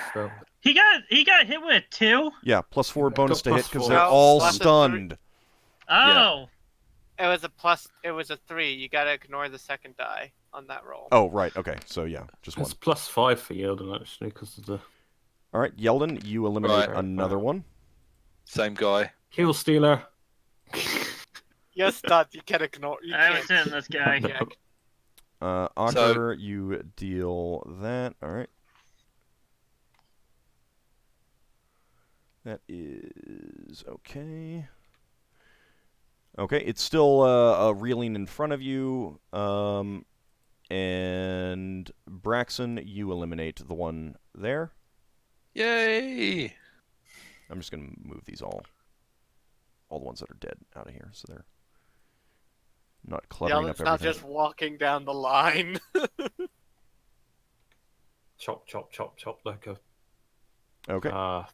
He got hit with 2. Yeah, +4 bonus to got hit because +4. they're No, all plus a stunned. Oh. it was a 3. You gotta ignore the second die on that roll. Oh, right. Okay. So yeah, just one. it's +5 for Yeldan actually because of the All right, Yeldan, you eliminate Right. another one. Same guy. Heal Stealer. You're stunned. You can't ignore. You I haven't can't. seen this guy. Yeah. Ockar, you deal that. All right. That is okay. Okay, it's still reeling in front of you. And Braxon, you eliminate the one there. Yay! I'm just gonna move these all the ones that are dead out of here, so they're not cluttering up Yeldan's not everything. just walking down the line. Chop, chop, chop, chop like a. Okay. I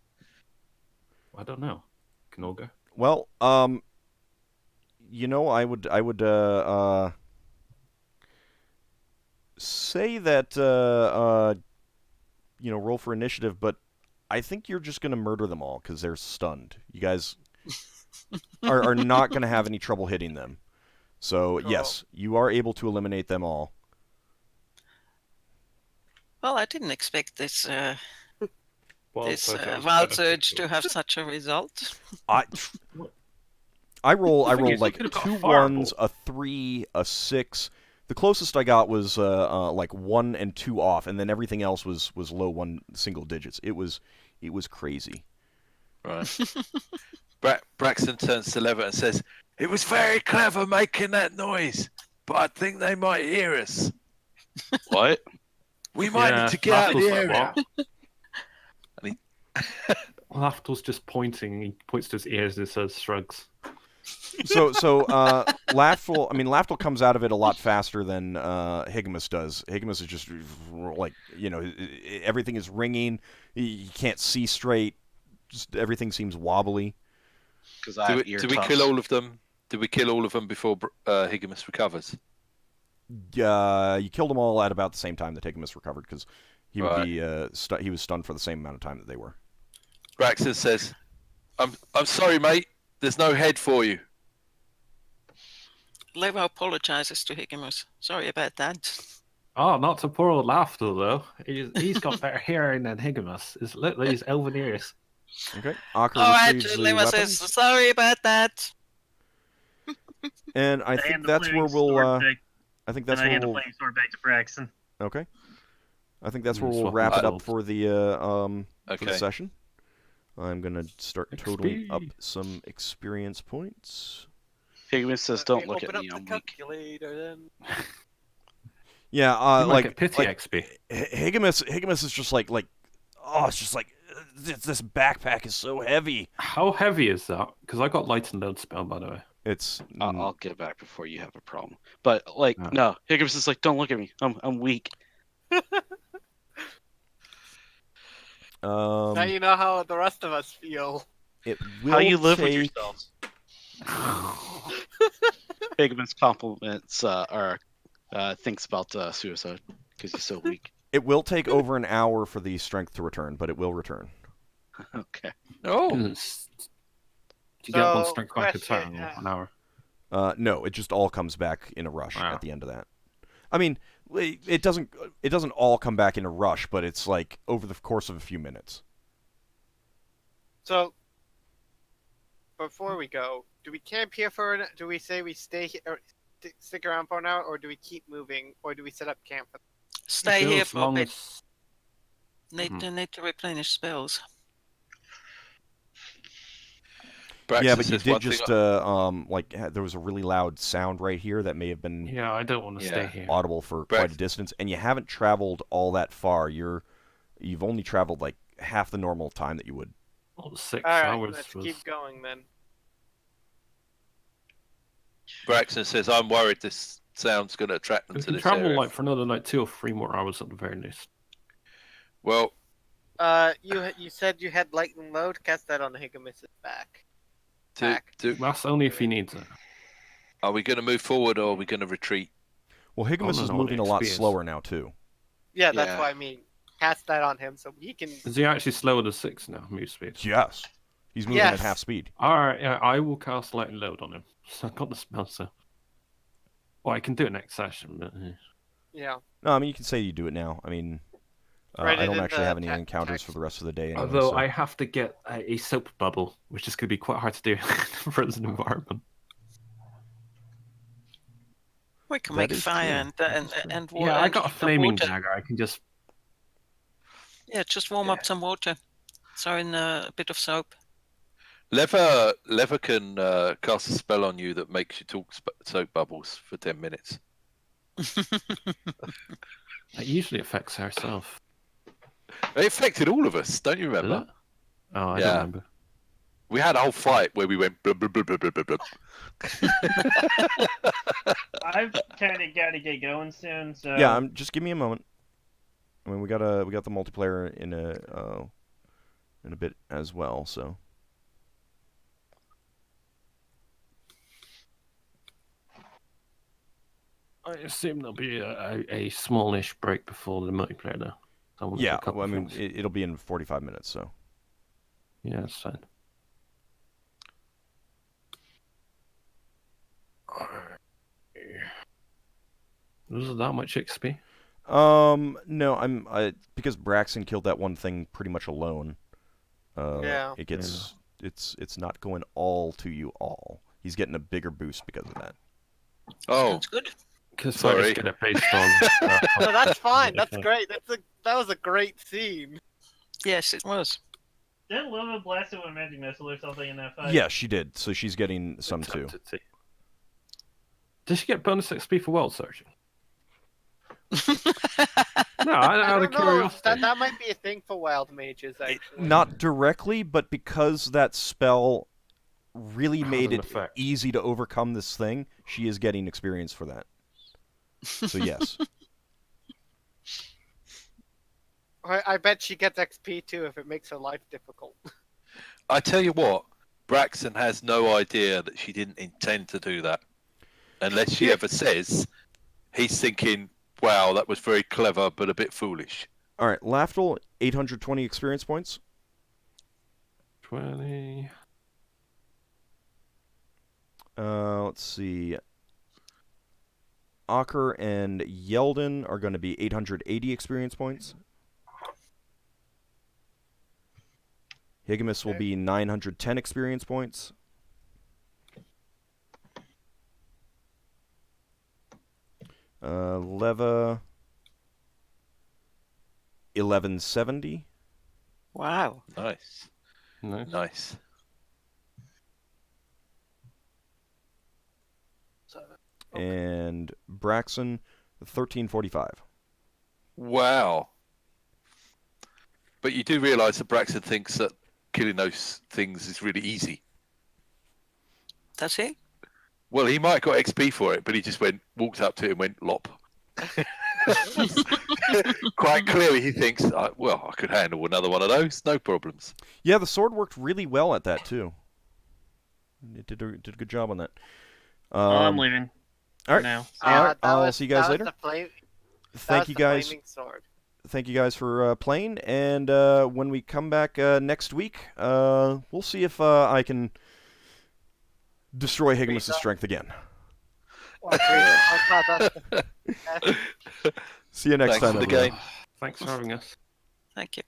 don't know. Can all go. Well, you know, I would say that you know, roll for initiative, but I think you're just gonna murder them all because they're stunned. You guys are not gonna have any trouble hitting them. So yes, you are able to eliminate them all. Well, I didn't expect this Wild surge wild surge to have such a result. I The thing rolled is, like you could've got 2 a fireball. 1s, a 3, a 6. The closest I got was like 1 and 2 off, and then everything else was low single digits. It was crazy. Right. Braxton turns to Lever and says, "It was very clever making that noise, but I think they might hear us. What? We might need to get out of the area." Lafdul's just pointing. He points to his ears and says, "Shrugs." So Lafdul comes out of it a lot faster than Higgimus does. Higgimus is just like, you know, everything is ringing. He can't see straight. Just everything seems wobbly. Because I have ear Did we tufts. kill all of them? Did we kill all of them before Higgimus recovers? You killed them all at about the same time that Higgimus recovered because he would Right. be he was stunned for the same amount of time that they were. Braxton says, I'm sorry, mate. There's no head for you. Levo apologizes to Higgimus. Sorry about that. Oh, not to poor old Lafdul, though. He's got better hearing than Higgimus. Look at these elven ears. Okay. Ockar All right, retrieves the Levo says, weapons, sorry about that. and I think hand the that's where flaming we'll. sword back, I think and that's I where hand the we'll. flaming sword back to Braxon. Okay. I think that's where Mm, we'll swap wrap it up swords. for the for the Okay. session. I'm gonna start totaling up XP. some experience points. Higgimus says, "Don't look Open at me. up I'm the weak." calculator then. Yeah, You might like get pity XP. Higgimus is just like oh, it's just like this backpack is so heavy. How heavy is that? Because I got light and load spell, by the way. It's I'll get back before you have a problem. But like, Oh. no, Higgimus is like, "Don't look at me. I'm weak." Now you know how the rest of us feel. it will How you live with take yourselves. Higgimus compliments or thinks about suicide because he's so weak. it will take over an hour for the strength to return, but it will return. Okay. Oh, Do you get one So, strength back a question, turn or an hour? No, it just all comes back in a rush Wow. at the end of that. I mean, it doesn't all come back in a rush, but it's like over the course of a few minutes. So, before we go, do we camp here do we say we stay here, or stick around for an hour, or do we keep moving, or do we set up camp? Stay Still, here as for a long bit. as- Need to replenish spells. Braxon Yeah, but you says one did thing. just there was a really loud sound right here that may have been Yeah, I don't want to stay Yeah. here. audible for Brax- quite a distance, and you haven't traveled all that far. You've only traveled like half the normal time that you would. Well, 6 All right, hours let's was... keep going then. Braxton says, I'm worried this sound's going to attract them We to can this travel area. like for another like 2 or 3 more hours at the very least. Well, You said you had lightning load. Cast that on Higgimus's back. That's only if he needs it. are we going to move forward or are we going to retreat? Well, Higgimus no, is no, moving a the lot XP is. slower now too. Yeah, that's Yeah. what I mean. Cast that on him so he can. Is he actually slower than 6 now, move speed? Yes, he's moving at Yes. half speed. Alright, yeah, I will cast light and load on him. So I've got the spell, so... Well, I can do it next session, but... Yeah. No, I mean you can say you do it now. I mean, Write I it don't in actually the have any te- encounters text. for the rest of the day. Anyway, Although so. I have to get a soap bubble, which is going to be quite hard to do in the frozen environment. We can That make is fire true. and Yeah, I and got a heat the flaming water. dagger. I can just... Yeah, just warm up some water. Throw in a bit of soap. Lever can cast a spell on you that makes you talk soap bubbles for 10 minutes. It usually affects herself. It affected all of us, don't you Does remember? it? Oh, I Yeah. don't remember. We had a whole fight where we went blub, blub, blub, blub, blub, blub, blub. I've kind of got to get going soon, so Yeah, just give me a moment. I mean, we got the multiplayer in a bit as well, so. I assume there'll be a smallish break before the multiplayer, though. I want to do Yeah, a couple well, I mean, things. it'll be in 45 minutes, so. Yeah, that's fine. Was it that much XP? No, because Braxon killed that one thing pretty much alone. Yeah. It gets it's not going all to you all. He's getting a bigger boost because of that. Oh, That's good. Because Sorry. I just get it based on... No, that's fine. That's Okay. great. That was a great scene. Yes, it was. didn't Luma blast it with a magic missile or something in that fight? Yeah, she did. So she's getting some too. Did she get bonus XP for world searching? No, I out of don't know. curiosity. That might be a thing for wild mages, actually. Not directly, but because that spell really Has made an it effect. easy to overcome this thing, she is getting experience for that. So yes. I bet she gets XP too if it makes her life difficult. I tell you what, Braxton has no idea that she didn't intend to do that. Unless she ever says, he's thinking, wow, that was very clever, but a bit foolish. All right, Lafdul, 820 experience points. 20... let's see. Ockar and Yeldan are going to be 880 experience points. Higgimus will be 910 experience points. Leva, 1170. Wow. Nice. Nice. Nice. And Braxon, 1345. Wow. But you do realise that Braxon thinks that killing those things is really easy. Does he? Well, he might have got XP for it, but he just walked up to it and went lop. Quite clearly, he thinks, well, I could handle another one of those, no problems. Yeah, the sword worked really well at that too. It did a good job on that. I'm leaving. All right. Now. All right. I'll see you guys later. Thank you guys. Sword. Thank you guys for playing, and when we come back next week, we'll see if I can destroy Higgimus' strength again. See you next Thanks time, for the everyone. game. Thanks for having us. Thank you.